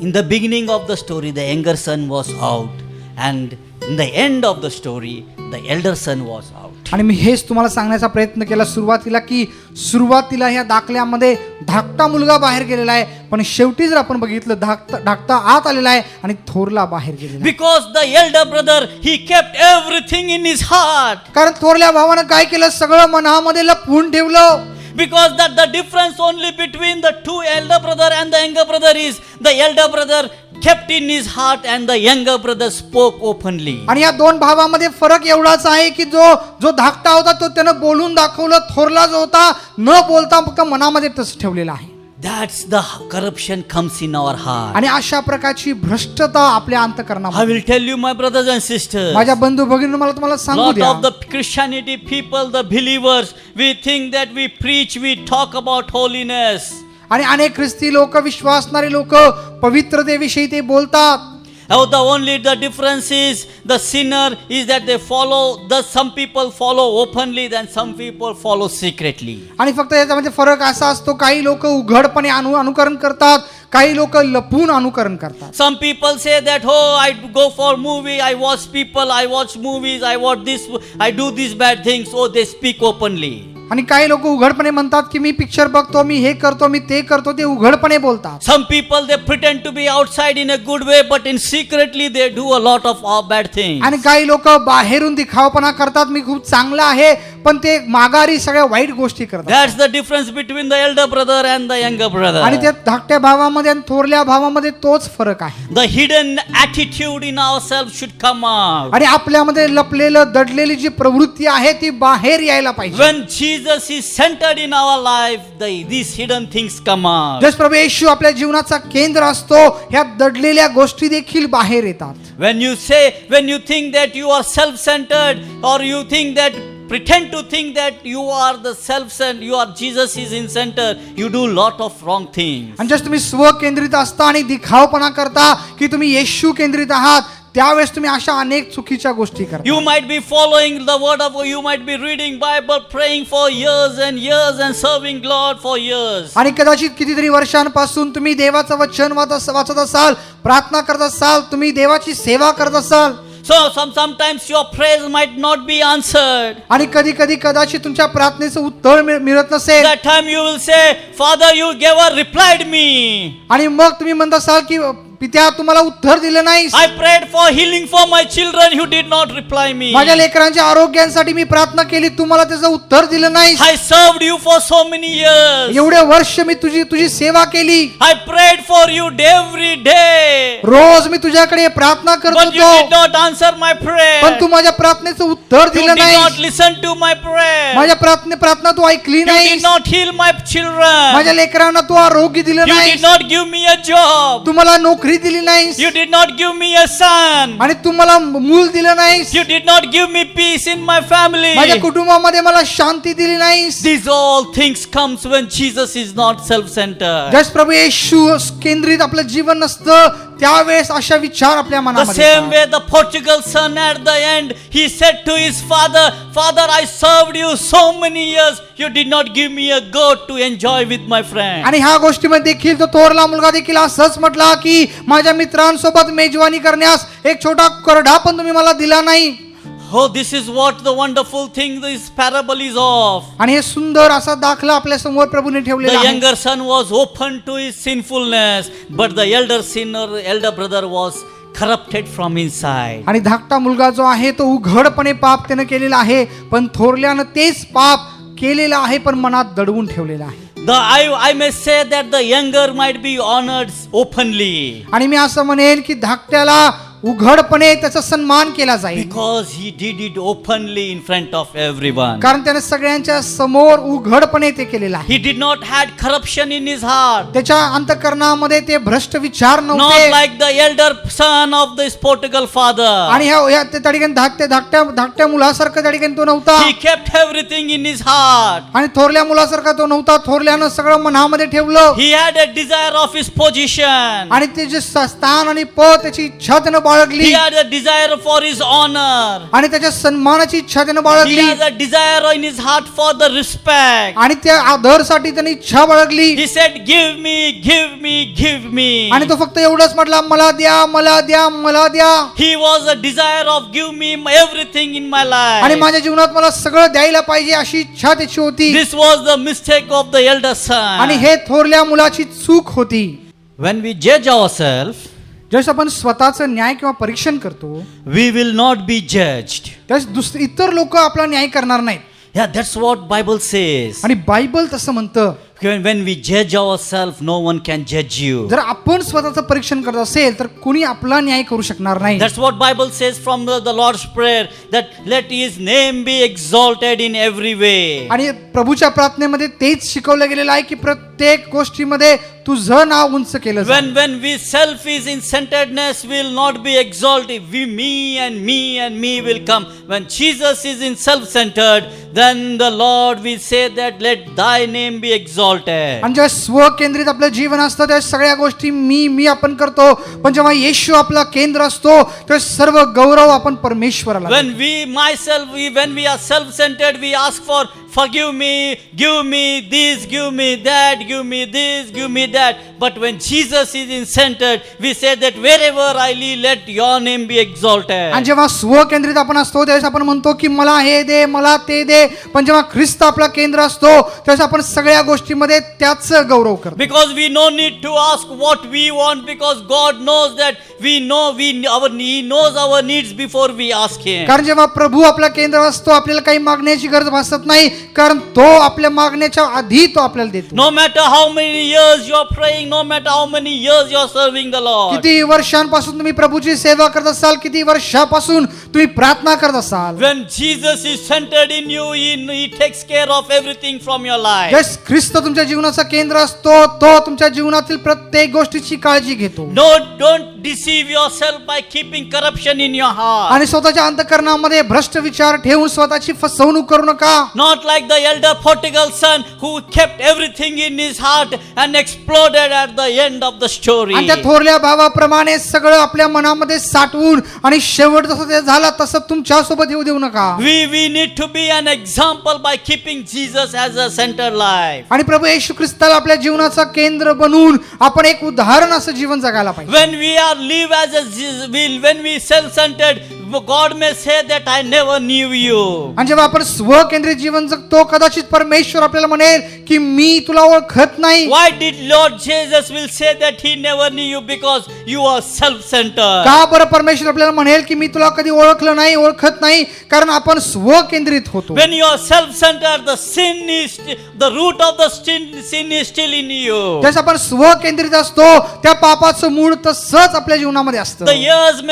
in the beginning of the story, the younger son was out, and in the end of the story, the elder son was out. आणि मी हेच तुम्हाला सांगण्याचा प्रयत्न केला सुरुवातीला की सुरुवातीला ह्या दाखल्यामध्ये धाकटा मुलगा बाहेर गेलेला आहे, पण शेवटी जर आपण बघितलं धाकटा आत आलेला आहे आणि थोरला बाहेर गेलेला आहे. Because the elder brother, he kept everything in his heart. कारण थोरल्या भावानं काय केलं, सगळं मनामध्ये लपवून ठेवलं. Because that the difference only between the two elder brother and the younger brother is the elder brother kept in his heart and the younger brother spoke openly. आणि या दोन भावामध्ये फरक एवढाच आहे की जो धाकटा होता तो त्यानं बोलून दाखवलं, थोरला जो होता न बोलता फक्त मनामध्ये तसं ठेवलेलं आहे. That's the corruption comes in our heart. आणि अशा प्रकारची भ्रष्टता आपल्या I अंतःकरणामध्ये. will tell you, my brothers and sisters, माझ्या बंधू भगिनी, मला तुम्हाला सांगू lot द्या, of the Christianity people, the believers, we think that we preach, we talk about holiness. आणि अनेक ख्रिस्ती लोक, विश्वासणारे लोक पवित्रतेविषयी ते बोलतात. Oh, the only the difference is the sinner is that they follow, some people follow openly, then some people follow secretly. आणि फक्त याच्यामध्ये फरक असा असतो, काही लोक उघडपणे अनुकरण करतात, काही लोक लपून अनुकरण करतात. Some people say that, oh, I go for movie, I watch people, I watch movies, I watch this, I do these bad things. Oh, they speak openly. आणि काही लोक उघडपणे म्हणतात की मी पिक्चर बघतो, मी हे करतो, मी ते करतो, ते उघडपणे बोलतात. Some people, they pretend to be outside in a good way, but in secretly they do a lot of bad things. आणि काही लोक बाहेरून दिखावपणा करतात, मी खूप चांगला आहे, पण ते माघारी सगळ्या वाईट गोष्टी करतात. That's the difference between the elder brother and the younger brother. आणि त्या धाकट्या भावामध्ये आणि थोरल्या भावामध्ये तोच फरक आहे. The hidden attitude in ourselves should come out. आणि आपल्यामध्ये लपलेलं, दडलेली जी प्रवृत्ती आहे ती बाहेर यायला पाहिजे. When Jesus is centered in our life, these hidden things come out. जस प्रभू येशू आपल्या जीवनाचा केंद्र असतो, ह्या दडलेल्या गोष्टी देखील बाहेर येतात. When you think that you are self-centered, or you think that pretend to think that you are the self-centered, you are Jesus is in center, you do lot of wrong things. आणि जस तुम्ही स्वकेंद्रित असता आणि दिखावपणा करता की तुम्ही येशू केंद्रित आहात, त्यावेळेस तुम्ही अशा अनेक चुकीच्या गोष्टी करता. You might be following the word of God, you might be reading Bible, praying for years and years and serving Lord for years. आणि कदाचित कितीतरी वर्षांपासून तुम्ही देवाचं वचन वाचत असाल, प्रार्थना करत असाल, तुम्ही देवाची सेवा करत असाल. So sometimes your prayers might not be answered. आणि कधी कदाचित तुमच्या प्रार्थनेचं उत्तर मिळत नसेल. That time you will say, Father, you never replied me. आणि मग तुम्ही म्हणत असाल की पित्या तुम्हाला उत्तर दिलं नाही. I prayed for healing for my children, you did not reply me. माझ्या लेकरांच्या आरोग्यासाठी मी प्रार्थना केली, तुम्हाला त्याचं उत्तर दिलं नाही. I served you for so many years. एवढे वर्ष मी तुझी सेवा केली. I prayed for you every day. रोज मी तुझ्याकडे प्रार्थना करत But you did होतो, not answer my prayer. पण तू माझ्या प्रार्थनेचं उत्तर You दिलं did नाही. not listen to my prayer. माझ्या प्रार्थना तू ऐकली You नाही. did not heal my children. माझ्या लेकरांना तू आरोग्य दिलं You नाही. did not give me a job. तू मला नोकरी लेकरी दिली नाहीस You did not give me a son. आणि तू मला मूल दिलं नाहीस, You did not give me peace in my family. माझ्या कुटुंबामध्ये मला शांती दिली नाहीस. These all things comes when Jesus is not self-centered. ज्यावेळेस प्रभू येशू केंद्रित आपलं जीवन नसतं त्यावेळेस अशा विचार आपल्या The मनामध्ये same येतात. way the prodigal son at the end, he said to his father, Father, I served you so many years. You did not give me a goat to enjoy with my friend. आणि ह्या गोष्टीमध्ये देखील तो थोरला मुलगा देखील असंच म्हटला की माझ्या मित्रांसोबत मेजवानी करण्यास एक छोटा करडा पण तुम्ही मला दिला नाही. Oh, this is what the wonderful thing this parable is of. आणि हे सुंदर असा दाखला आपल्या समोर प्रभूने ठेवलेला The आहे. younger son was open to his sinfulness, but the elder sinner, elder brother was corrupted from inside. आणि धाकटा मुलगा जो आहे तो उघडपणे पाप त्यानं केलेला आहे, पण थोरल्यानं तेच पाप केलेलं आहे पण मनात दडवून ठेवलेलं आहे. I may say that the younger might be honored openly आणि मी असं म्हणेन की धाकट्याला उघडपणे त्याचा सन्मान केला जाईल, because he did it openly in front of everyone. कारण त्याने सगळ्यांच्या समोर उघडपणे ते केलेलं आहे. He did not had corruption in his heart. त्याच्या अंतःकरणामध्ये ते भ्रष्ट विचार Not नव्हते. like the elder son of this prodigal father. आणि त्या ठिकाणी धाकट्या मुलासारखं त्या ठिकाणी तो नव्हता. He kept everything in his heart. आणि थोरल्या मुलासारखा तो नव्हता. थोरल्यानं सगळं मनामध्ये ठेवलं He had a desire of his position. आणि ते जे स्थान आणि पद त्याची इच्छा त्यानं बाळगली He had a desire for his honor. आणि त्याच्या सन्मानाची इच्छा त्यानं He बाळगली has a desire in his heart for the respect. आणि त्या आदरसाठी त्याने इच्छा बाळगली. He said, give me, give me, give me. आणि तो फक्त एवढंच म्हटला, मला द्या, मला द्या, मला द्या. He was a desire of give me everything in my आणि life. माझ्या जीवनात मला सगळं द्यायला पाहिजे अशी इच्छा त्याची होती. This was the mistake of the elder आणि son. हे थोरल्या मुलाची चूक होती. When we judge ourselves, ज्यावेळेस आपण स्वतःचं न्याय किंवा परीक्षण करतो we will not be judged. त्यावेळेस इतर लोक आपला न्याय करणार नाहीत. Yeah, that's what Bible says. आणि बायबल तसं म्हणतं, When we judge ourselves, no one can judge you. जर आपण स्वतःचं परीक्षण करत असेल तर कुणी आपला न्याय करू शकणार नाही. That's what Bible says from the Lord's Prayer, that let His name be exalted in every way. आणि प्रभूच्या प्रार्थनेमध्ये तेच शिकवलं गेलेलं आहे की प्रत्येक गोष्टीमध्ये तुझं नाव उंच केलं जाईल. When we self is in centeredness will not be exalted. Me and me will come. When Jesus is in self-centered, then the Lord will say that let thy name be exalted. आणि जेव्हा स्वकेंद्रित आपलं जीवन असतं त्या सगळ्या गोष्टी मी आपण करतो, पण जेव्हा येशू आपला केंद्र असतो तेव्हा सर्व गौरव आपण परमेश्वराला देतो. When we are self-centered, we ask for forgive me, give me this, give me that, give me this, give me that. But when Jesus is in centered, we say that wherever I live, let your name be exalted. आणि जेव्हा स्वकेंद्रित आपण असतो त्यावेळेस आपण म्हणतो की मला हे दे, मला ते दे, पण जेव्हा ख्रिस्त आपला केंद्र असतो त्यावेळेस आपण सगळ्या गोष्टीमध्ये त्याच गौरव करतो. Because we no need to ask what we want, because God knows that He knows our needs before we ask Him. कारण जेव्हा प्रभू आपला केंद्र असतो आपल्याला काही मागण्याची गरज भासत नाही, कारण तो आपल्या मागण्याच्या आधी तो आपल्याला देतो. No matter how many years you are praying, no matter how many years you are serving the Lord. किती वर्षांपासून तुम्ही प्रभूची सेवा करत असाल, किती वर्षापासून तुम्ही प्रार्थना करत असाल, When Jesus is centered in you, He takes care of everything from your life. जस ख्रिस्त तुमच्या जीवनाचा केंद्र असतो तो तुमच्या जीवनातील प्रत्येक गोष्टीची काळजी घेतो. Don't deceive yourself by keeping corruption in your heart. आणि स्वतःच्या अंतःकरणामध्ये भ्रष्ट विचार ठेवून स्वतःची फसवणूक करू नका. Not like the elder prodigal son who kept everything in his heart and exploded at the end of the story. आणि त्या थोरल्या भावाप्रमाणे सगळं आपल्या मनामध्ये साठवून आणि शेवट जसं ते झालं तसं तुमच्या सोबत येऊ देऊ नका. We need to be an example by keeping Jesus as a center life. आणि प्रभू येशू ख्रिस्ताला आपल्या जीवनाचा केंद्र बनवून आपण एक उदाहरण असं जीवन जगायला पाहिजे. When we live as when we self-centered, God may say that I never knew you. आणि जेव्हा आपण स्वकेंद्रित जीवन जगतो कदाचित परमेश्वर आपल्याला म्हणेल की मी तुला ओळखत नाही. Why did Lord Jesus will say that He never knew you? Because you are self-centered. का बरं परमेश्वर आपल्याला म्हणेल की मी तुला कधी ओळखलं नाही, ओळखत नाही, कारण आपण स्वकेंद्रित होतो. When you are self-centered, the root of the sin is still in you. जसं आपण स्वकेंद्रित असतो त्या पापाचं मूळ तसंच आपल्या जीवनामध्ये असतं. The years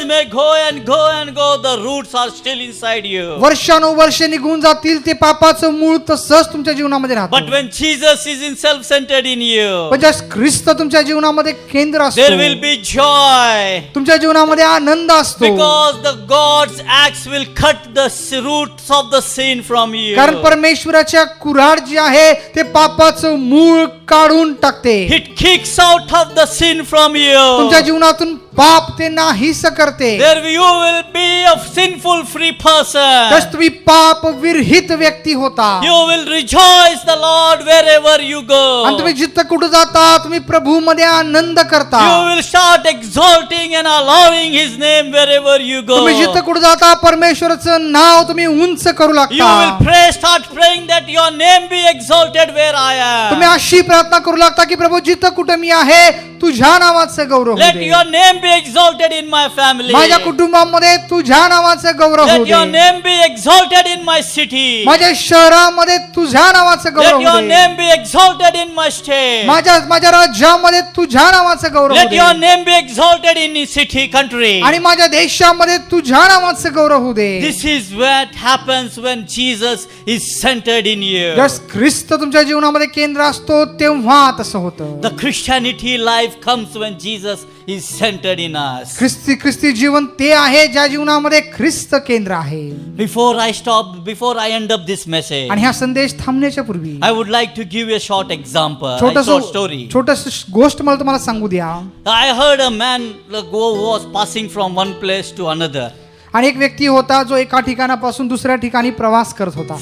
may go and go and go, the roots are still inside you. वर्षानुवर्षे निघून जातील, ते पापाचं मूळ तसंच तुमच्या जीवनामध्ये But राहतं. when Jesus is in self-centered in you, पण ज्या ख्रिस्त तुमच्या जीवनामध्ये केंद्र there will असतो, be joy. तुमच्या जीवनामध्ये आनंद असतो. Because the God's axe will cut the roots of the sin from you. कारण परमेश्वराच्या कुऱ्हाड जी आहे ते पापाचं मूळ काढून टाकते. It kicks out of the sin from तुमच्या you. जीवनातून पाप ते नाहीस करते. There you will be a sinful free person. तस तुम्ही पाप विरहित व्यक्ती होता. You will rejoice the Lord wherever you आणि go. तुम्ही जिथं कुठं जाता तुम्ही प्रभू मध्ये आनंद करता. You will start exalting and allowing His name wherever you go. तुम्ही जिथं कुठं जाता परमेश्वराचं नाव तुम्ही उंच करू You लागता. will pray, start praying that your name be exalted where I तुम्ही am. अशी प्रार्थना करू लागता की प्रभू जिथं कुठं मी आहे तुझ्या नावाचं गौरव होऊ Let they. your name be exalted in my family. माझ्या कुटुंबामध्ये तुझ्या नावाचं गौरव होऊ Let your they. name be exalted in my city. माझ्या शहरामध्ये तुझ्या नावाचं Let गौरव your होऊ दे. name be exalted in my state. माझ्या राज्यामध्ये तुझ्या नावाचं गौरव होऊ Let your they. name be exalted in city, country. आणि माझ्या देशामध्ये तुझ्या नावाचं गौरव होऊ दे. This is what happens when Jesus is centered in you. जस ख्रिस्त तुमच्या जीवनामध्ये केंद्र असतो तेव्हा तसं होतं. The Christianity life comes when Jesus is centered in us. ख्रिस्ती जीवन ते आहे ज्या जीवनामध्ये ख्रिस्त केंद्र आहे. Before I end up this message, आणि हा संदेश थांबण्याच्या पूर्वी I would like to give you a short example, a short story. छोटस गोष्ट मला तुम्हाला सांगू द्या. I heard a man who was passing from one place to another, आणि एक व्यक्ती होता जो एका ठिकाणापासून दुसऱ्या ठिकाणी प्रवास करत होता.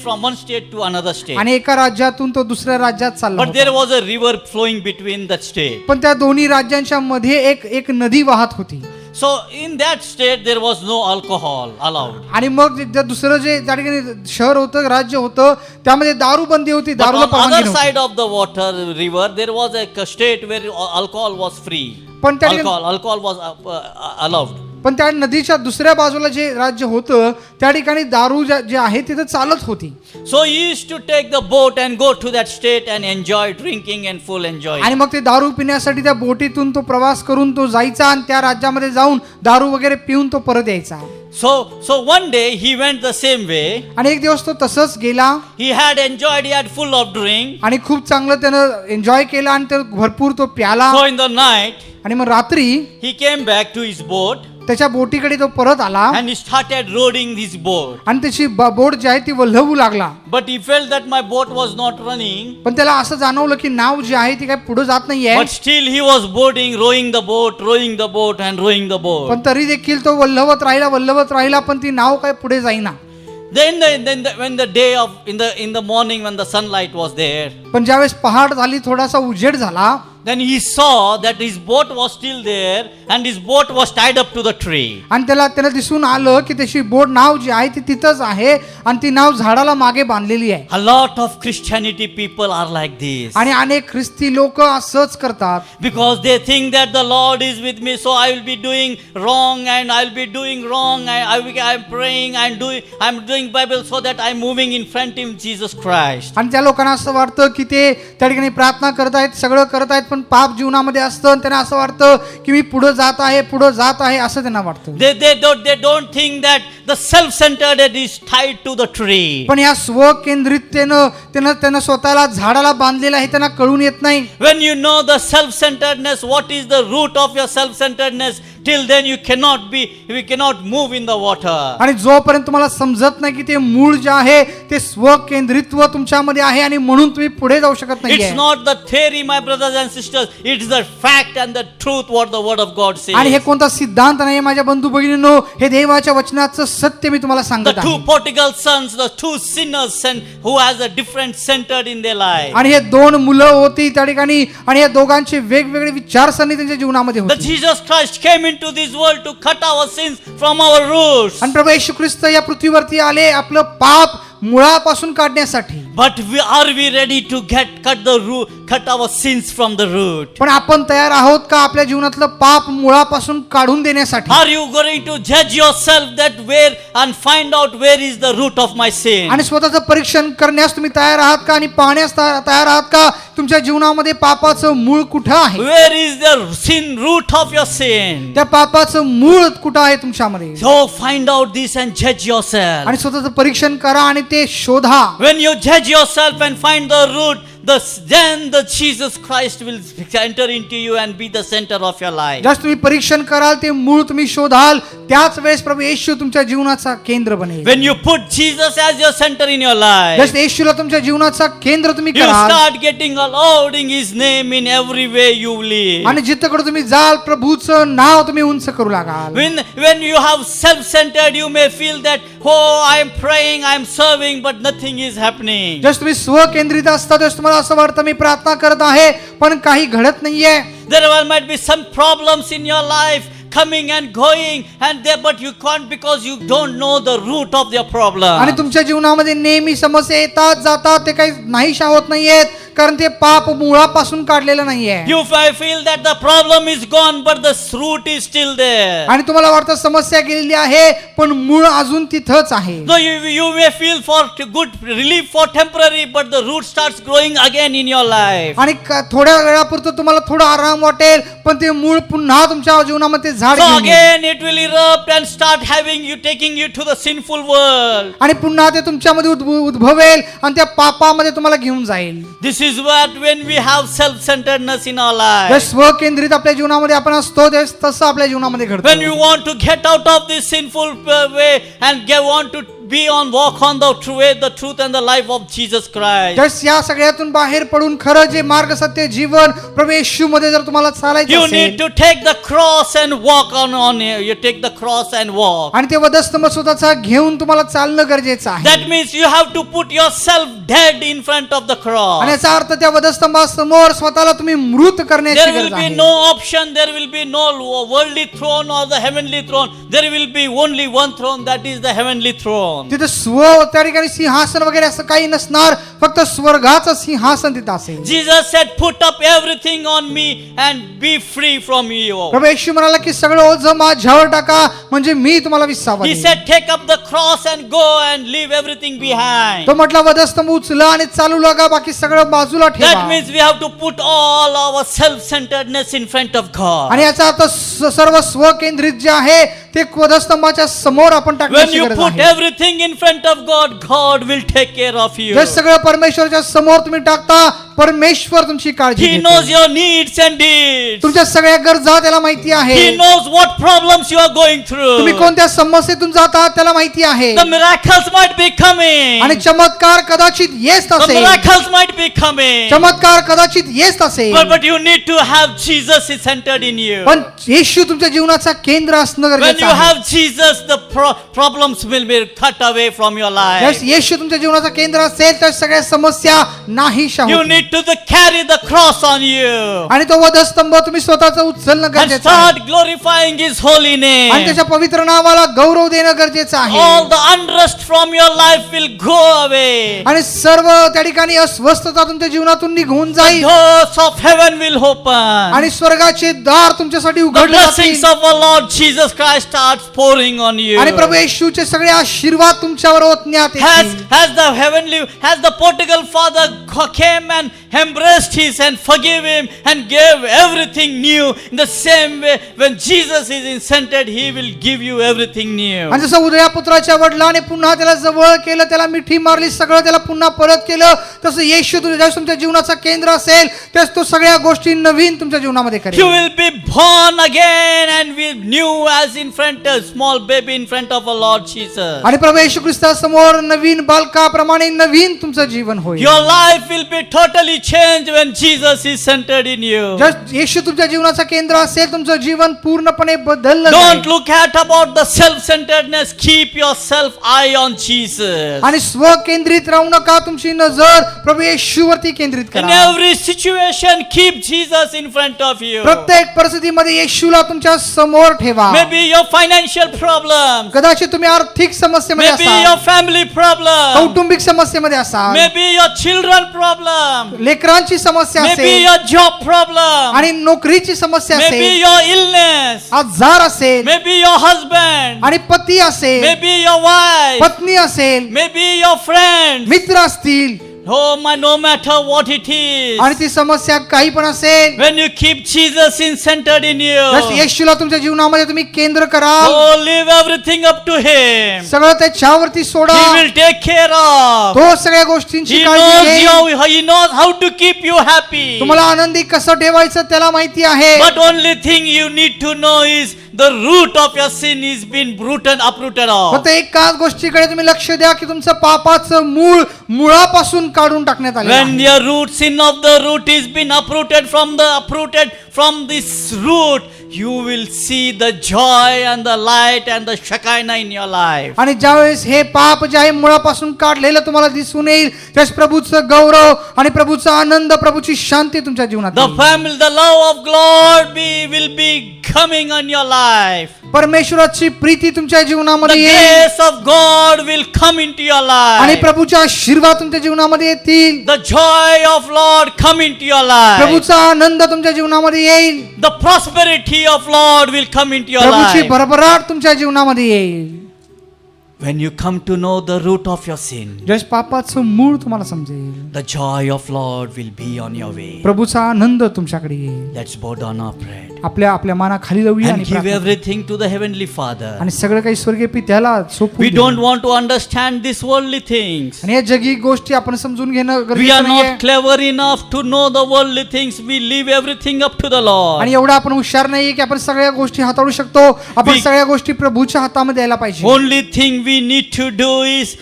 from one state to another state. आणि एका राज्यातून तो दुसऱ्या राज्यात चालला But there होता. was a river flowing between that state. पण त्या दोन्ही राज्यांच्या मध्ये एक नदी वाहत होती. So in that state there was no alcohol allowed. आणि मग दुसरं जे त्या ठिकाणी शहर होतं, राज्य होतं, त्यामध्ये दारू बंदी होती. But दारूला on परवानगी other नव्हती. side of the water river there was a state where alcohol was free. पण त्या ठिकाणी Alcohol was allowed. पण त्या नदीच्या दुसऱ्या बाजूला जे राज्य होतं त्या ठिकाणी दारू जे आहे तिथं चालत होती. So he used to take the boat and go to that state and enjoy drinking and full enjoy. आणि मग ते दारू पिण्यासाठी त्या बोटीतून तो प्रवास करून तो जायचा आणि त्या राज्यामध्ये जाऊन दारू वगैरे पिऊन तो परत यायचा. So one day he went the same way. आणि एक दिवस तो तसंच गेला He had enjoyed, he had full of drink. आणि खूप चांगलं त्यानं एन्जॉय केला आणि ते भरपूर तो प्याला. So in the night आणि मग रात्री he came back to his boat त्याच्या बोटीकडे तो परत आला and he started rowing his boat. आणि त्याची बोट जी आहे ती वल्हवू लागला. But he felt that my boat was not running. पण त्याला असं जाणवलं की नाव जी आहे ती काय पुढे जात नाहीये. But still he was boating, rowing the boat and rowing the boat. पण तरी देखील तो वल्हवत राहिला पण ती नाव काय पुढे जाईना. Then when the day of in the morning when the sunlight was there, पण ज्यावेळेस पहाट झाली, थोडासा उजेड झाला, then he saw that his boat was still there and his boat was tied up to the tree. आणि त्याला दिसून आलं की त्याची बोट नाव जी आहे ती तिथंच आहे आणि ती नाव झाडाला मागे बांधलेली आहे. A lot of Christianity people are like this. आणि अनेक ख्रिस्ती लोक असंच करतात. Because they think that the Lord is with me, so I will be doing wrong and I will be doing wrong. I am praying and I'm doing Bible so that I'm moving in front of Jesus Christ. आणि त्या लोकांना असं वाटतं की ते त्या ठिकाणी प्रार्थना करत आहेत, सगळं करत आहेत, पण पाप जीवनामध्ये असतं आणि त्यांना असं वाटतं की मी पुढे जात आहे असं त्यांना वाटतं. They don't think that the self-centered is tied to the tree. पण या स्वकेंद्रिततेनं त्यांना स्वतःला झाडाला बांधलेलं आहे त्यांना कळून येत नाही. When you know the self-centeredness, what is the root of your self-centeredness, till then we cannot move in the water. आणि जोपर्यंत तुम्हाला समजत नाही की ते मूळ जे आहे ते स्वकेंद्रित्व तुमच्यामध्ये आहे आणि म्हणून तुम्ही पुढे जाऊ शकत It's नाही. not the theory, my brothers and sisters. It's the fact and the truth what the word of God says. आणि हे कोणता सिद्धांत नाही माझ्या बंधू भगिनींनो, हे देवाच्या वचनाचं सत्य मी तुम्हाला The सांगत two आहे. prodigal sons, the two sinners, and who has a different centered in their life. आणि हे दोन मुलं होती त्या ठिकाणी आणि या दोघांचे वेगवेगळे विचारसरणी त्यांच्या जीवनामध्ये The होती. Jesus Christ came into this world to cut our sins from our roots. आणि प्रभू येशू ख्रिस्त या पृथ्वीवरती आले आपलं पाप मुळापासून काढण्यासाठी. But are we ready to cut cut our sins from the root? पण आपण तयार आहोत का आपल्या जीवनातलं पाप मुळापासून काढून देण्यासाठी? Are you going to judge yourself that where and find out where is the root of my sin? आणि स्वतःचं परीक्षण करण्यास तुम्ही तयार आहात का आणि पाहण्यास तयार आहात का तुमच्या जीवनामध्ये पापाचं मूळ कुठं आहे? Where is the sin root of your sin? त्या पापाचं मूळ कुठं आहे तुमच्यामध्ये? So find out this and judge yourself. आणि स्वतःचं परीक्षण करा आणि ते शोधा. When you judge yourself and find the root, then the Jesus Christ will enter into you and be the center of your life. Just तुम्ही परीक्षण कराल ते मूळ तुम्ही शोधाल त्याच वेळेस प्रभू येशू तुमच्या जीवनाचा केंद्र बनेल. When you put Jesus as your center in your life, just येशूला तुमच्या जीवनाचा केंद्र तुम्ही you कराल start getting lauding His name in every way you live. आणि जिथकडे तुम्ही जाल प्रभूचं नाव तुम्ही उंच करू लागाल. When you have self-centered, you may feel that, oh, I am praying, I am serving, but nothing is happening. Just तुम्ही स्वकेंद्रित असता तेव्हा तुम्हाला असं वाटतं मी प्रार्थना करत आहे पण काही घडत नाहीये. There might be some problems in your life coming and going, but you can't because you don't know the root of your problem. आणि तुमच्या जीवनामध्ये नेहमी समस्या येतात जातात ते काही नाहीशा होत नाहीयेत कारण ते पाप मुळापासून काढलेलं नाहीये. You might feel that the problem is gone, but the root is still there. आणि तुम्हाला वाटतं समस्या गेलेली आहे पण मूळ अजून तिथंच आहे. So you may feel for good relief for temporary, but the root starts growing again in your life. आणि थोड्या वेळापुरतं तुम्हाला थोडा आराम वाटेल पण ते मूळ पुन्हा तुमच्या जीवनामध्ये झाड So घेऊन येईल. again it will erupt and start taking you to the sinful world. आणि पुन्हा ते तुमच्यामध्ये उद्भवेल आणि त्या पापामध्ये तुम्हाला घेऊन जाईल. This is what when we have self-centeredness in our जे life. स्वकेंद्रित आपल्या जीवनामध्ये आपण असतो तसं आपल्या जीवनामध्ये When घडतं. you want to get out of this sinful way and want to walk on the true way, the truth and the life of Jesus Christ. Just या सगळ्यातून बाहेर पडून खरं जे मार्ग सत्य जीवन प्रभू येशू मध्ये जर तुम्हाला चालायचं You need असेल to take the cross and walk on it. You take the cross and walk. आणि ते वधस्तंभ स्वतःचा घेऊन तुम्हाला चालणं गरजेचं आहे. That means you have to put yourself dead in front of the cross. आणि याचा अर्थ त्या वधस्तंभासमोर स्वतःला तुम्ही मृत करण्याची There will गरज be आहे. no option, there will be no worldly throne or the heavenly throne. There will be only one throne, that is the heavenly throne. तिथे त्या ठिकाणी सिंहासन वगैरे असं काही नसणार फक्त स्वर्गाचं सिंहासन तिथं असेल. Jesus said, put up everything on me and be free from you. प्रभू येशू म्हणाला की सगळं ओझं माझ्यावर टाका म्हणजे मी तुम्हाला विसावा He देईन. said, take up the cross and go and leave everything behind. तो म्हटला वधस्तंभ उचला आणि चालू लागा बाकी सगळं बाजूला That ठेवा. means we have to put all our self-centeredness in front of God. आणि याचा अर्थ सर्व स्वकेंद्रित जे आहे ते वधस्तंभाच्या समोर आपण When टाकण्याची you गरज put आहे. everything in front of God, God will take care of you. जे सगळं परमेश्वराच्या समोर तुम्ही टाकता परमेश्वर तुमची काळजी He घेतो. knows your needs and needs. तुमच्या सगळ्या गरजा त्याला माहिती आहे. He knows what problems you are going तुम्ही through. कोणत्या समस्येतून जाता त्याला माहिती आहे. The miracles might be coming. आणि चमत्कार कदाचित येत The असेल. miracles might be coming. चमत्कार कदाचित येत असेल. But you need to have Jesus is centered in you. पण येशू तुमच्या जीवनाचा केंद्र असणं When गरजेचं you आहे. have Jesus, the problems will be cut away from your life. येशू तुमच्या जीवनाचा केंद्र असेल तर सगळ्या समस्या नाहीशा You होतील. need to carry the cross on you आणि तो वधस्तंभ तुम्ही स्वतःचा उचलणं and गरजेचं आहे. start glorifying His holy आणि name. त्याच्या पवित्र नावाला गौरव देणं गरजेचं All आहे. the unrest from your life will go away. आणि सर्व त्या ठिकाणी अस्वस्थता तुमच्या जीवनातून निघून The जाईल doors of heaven will open. आणि स्वर्गाचे दार तुमच्यासाठी The उघडले blessings जातील. of our Lord Jesus Christ starts pouring on you. आणि प्रभू येशूचे सगळे आशीर्वाद तुमच्यावर ओतण्यात येतील. Has the prodigal father came and embraced his and forgave him and gave everything new. In the same way, when Jesus is centered, He will give you everything new. आणि जसं उदया पुत्राच्या वडिलाने पुन्हा त्याला जवळ केलं त्याला मिठी मारली सगळं त्याला पुन्हा परत केलं तसं येशू तुमच्या जीवनाचा केंद्र असेल त्यास तो सगळ्या गोष्टी नवीन तुमच्या जीवनामध्ये You करेल. will be born again and be new as in front of small baby in front of our Lord Jesus. आणि प्रभू येशू ख्रिस्तासमोर नवीन बालकाप्रमाणे नवीन तुमचं जीवन होईल. Your life will be totally changed when Jesus is centered in you. जर येशू तुमच्या जीवनाचा केंद्र असेल तुमचं जीवन पूर्णपणे बदललं Don't जाईल. look at about the self-centeredness. Keep yourself eye on Jesus. आणि स्वकेंद्रित राहू नका तुमची नजर प्रभू येशूवरती केंद्रित In करा. every situation, keep Jesus in front of you. प्रत्येक परिस्थितीमध्ये येशूला तुमच्या समोर ठेवा. Maybe your financial problem. problems. कदाचित तुम्ही आर्थिक समस्येमध्ये Maybe असाल, your family problem. कौटुंबिक समस्येमध्ये असाल, Maybe your children problem. लेकरांची समस्या Maybe असेल your job problem. आणि नोकरीची समस्या Maybe असेल, your illness. आजार असेल Maybe your husband. आणि पती असेल, Maybe your wife. पत्नी असेल, Maybe your friends. मित्र असतील No matter what it is. आणि ती समस्या काही पण असेल, When you keep Jesus centered in जर you. येशूला तुमच्या जीवनामध्ये तुम्ही केंद्र कराल, Oh, leave everything up to Him. सगळं त्याच्यावरती सोडा, He will take care of. तो सगळ्या गोष्टींची He काळजी knows घेईल. He knows how to keep you happy. तुम्हाला आनंदी कसं ठेवायचं त्याला माहिती आहे. But only thing you need to know is the root of your sin is been uprooted off. फक्त एकाच गोष्टीकडे तुम्ही लक्ष द्या की तुमचं पापाचं मूळ मुळापासून काढून टाकण्यात आले When your root, sin of the root is been uprooted from this root, you will see the joy and the light and the Shekinah in your life. आणि ज्यावेळेस हे पाप जे आहे मुळापासून काढलेलं तुम्हाला दिसून येईल, त्यावेळेस प्रभूचं गौरव आणि प्रभूचा आनंद, प्रभूची शांती तुमच्या जीवनात The येईल. family, the love of God will be coming on your life. परमेश्वराची प्रीती तुमच्या The जीवनामध्ये येईल grace of God will come into your आणि life. प्रभूच्या आशीर्वाद तुमच्या जीवनामध्ये येतील. The joy of Lord come into your life. प्रभूचा आनंद तुमच्या जीवनामध्ये येईल. The prosperity of Lord will come into your प्रभूची life. भरभराट तुमच्या जीवनामध्ये येईल. When you come to know the root of your sin, ज्यावेळेस पापाचं मूळ तुम्हाला समजेल, the joy of Lord will be on your way. प्रभूचा आनंद तुमच्याकडे येईल. Let's bow down our prayer आपल्या मानाखाली लावूया and आणि give प्रार्थना करू. everything to the Heavenly Father. आणि सगळं काही स्वर्गीय पित्याला सोपवून We देऊ. don't want to understand these worldly things. आणि या जगी गोष्टी आपण समजून घेणं We are गरजेचं नाहीये. not clever enough to know the worldly things. We leave everything up to the Lord. आणि एवढा आपण हुशार नाहीये की आपण सगळ्या गोष्टी हाताळू शकतो. आपण We- सगळ्या गोष्टी प्रभूच्या हातामध्ये द्यायला पाहिजे. Only thing we need to do is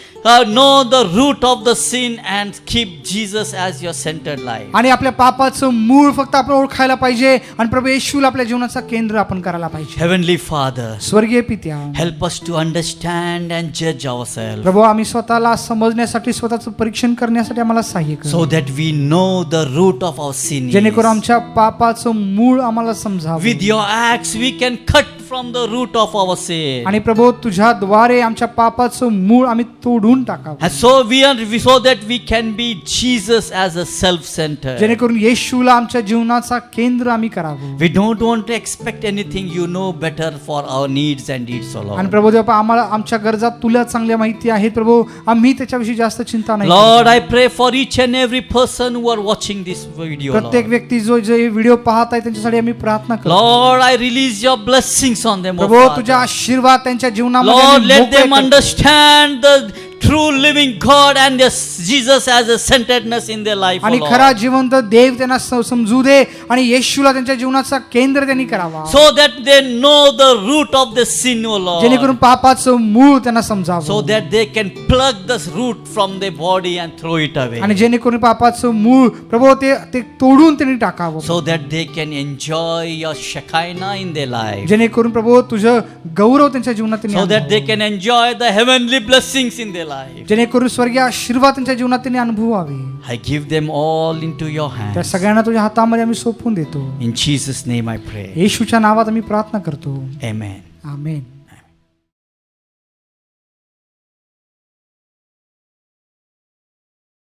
know the root of the sin and keep Jesus as your centered life. आणि आपल्या पापाचं मूळ फक्त आपण ओळखायला पाहिजे आणि प्रभू येशूला आपल्या जीवनाचा केंद्र आपण करायला पाहिजे. Heavenly Father, स्वर्गीय पित्या, help us to understand and judge ourselves प्रभू आम्ही स्वतःला समजण्यासाठी, स्वतःचं परीक्षण करण्यासाठी आम्हाला सहाय्य कर, so that we know the root of our sin. जेणेकरून is. आमच्या पापाचं मूळ आम्हाला समजावं. With your acts we can cut from the root of our sin. आणि प्रभू तुझ्याद्वारे आमच्या पापाचं मूळ आम्ही तोडून टाकावं, And so that we can be Jesus as a self-centered. जेणेकरून येशूला आमच्या जीवनाचा केंद्र आम्ही करावं. We don't want to expect anything. You know better for our needs and needs, O आणि Lord. प्रभू देवा आम्हाला आमच्या गरजा तुला चांगल्या माहिती आहेत प्रभू, आम्ही त्याच्याविषयी जास्त चिंता नाही Lord, करत. I pray for each and every person who are watching this video, प्रत्येक Lord. व्यक्ती जो जे व्हिडिओ पाहत आहे त्यांच्यासाठी आम्ही प्रार्थना करतो. Lord, I release your blessings on them, O प्रभू तुझ्या Father. आशीर्वाद त्यांच्या जीवनामध्ये Lord, आम्ही let मोकळे them करतो. understand the true living God and yes, Jesus as a centeredness in their life, O आणि Lord. खरा जिवंत देव त्यांना समजू दे आणि येशूला त्यांच्या जीवनाचा केंद्र त्यांनी करावा, So that they know the root of the sin, O Lord. जेणेकरून पापाचं मूळ त्यांना So समजावं that they can plug this root from their body and throw it away. आणि जेणेकरून पापाचं मूळ प्रभू ते तोडून त्यांनी टाकावं, So that they can enjoy your Shekinah in their life. जेणेकरून प्रभू तुझं गौरव त्यांच्या जीवनात त्यांनी So that they अनुभवावं. can enjoy the heavenly blessings in their life. जेणेकरून स्वर्गीय आशीर्वाद त्यांच्या जीवनात त्यांनी अनुभवावे. I give them all into your त्या hands. सगळ्यांना तुझ्या हातामध्ये आम्ही सोपवून देतो. In Jesus' name I pray. येशूच्या नावात आम्ही प्रार्थना करतो. Amen. आमेन.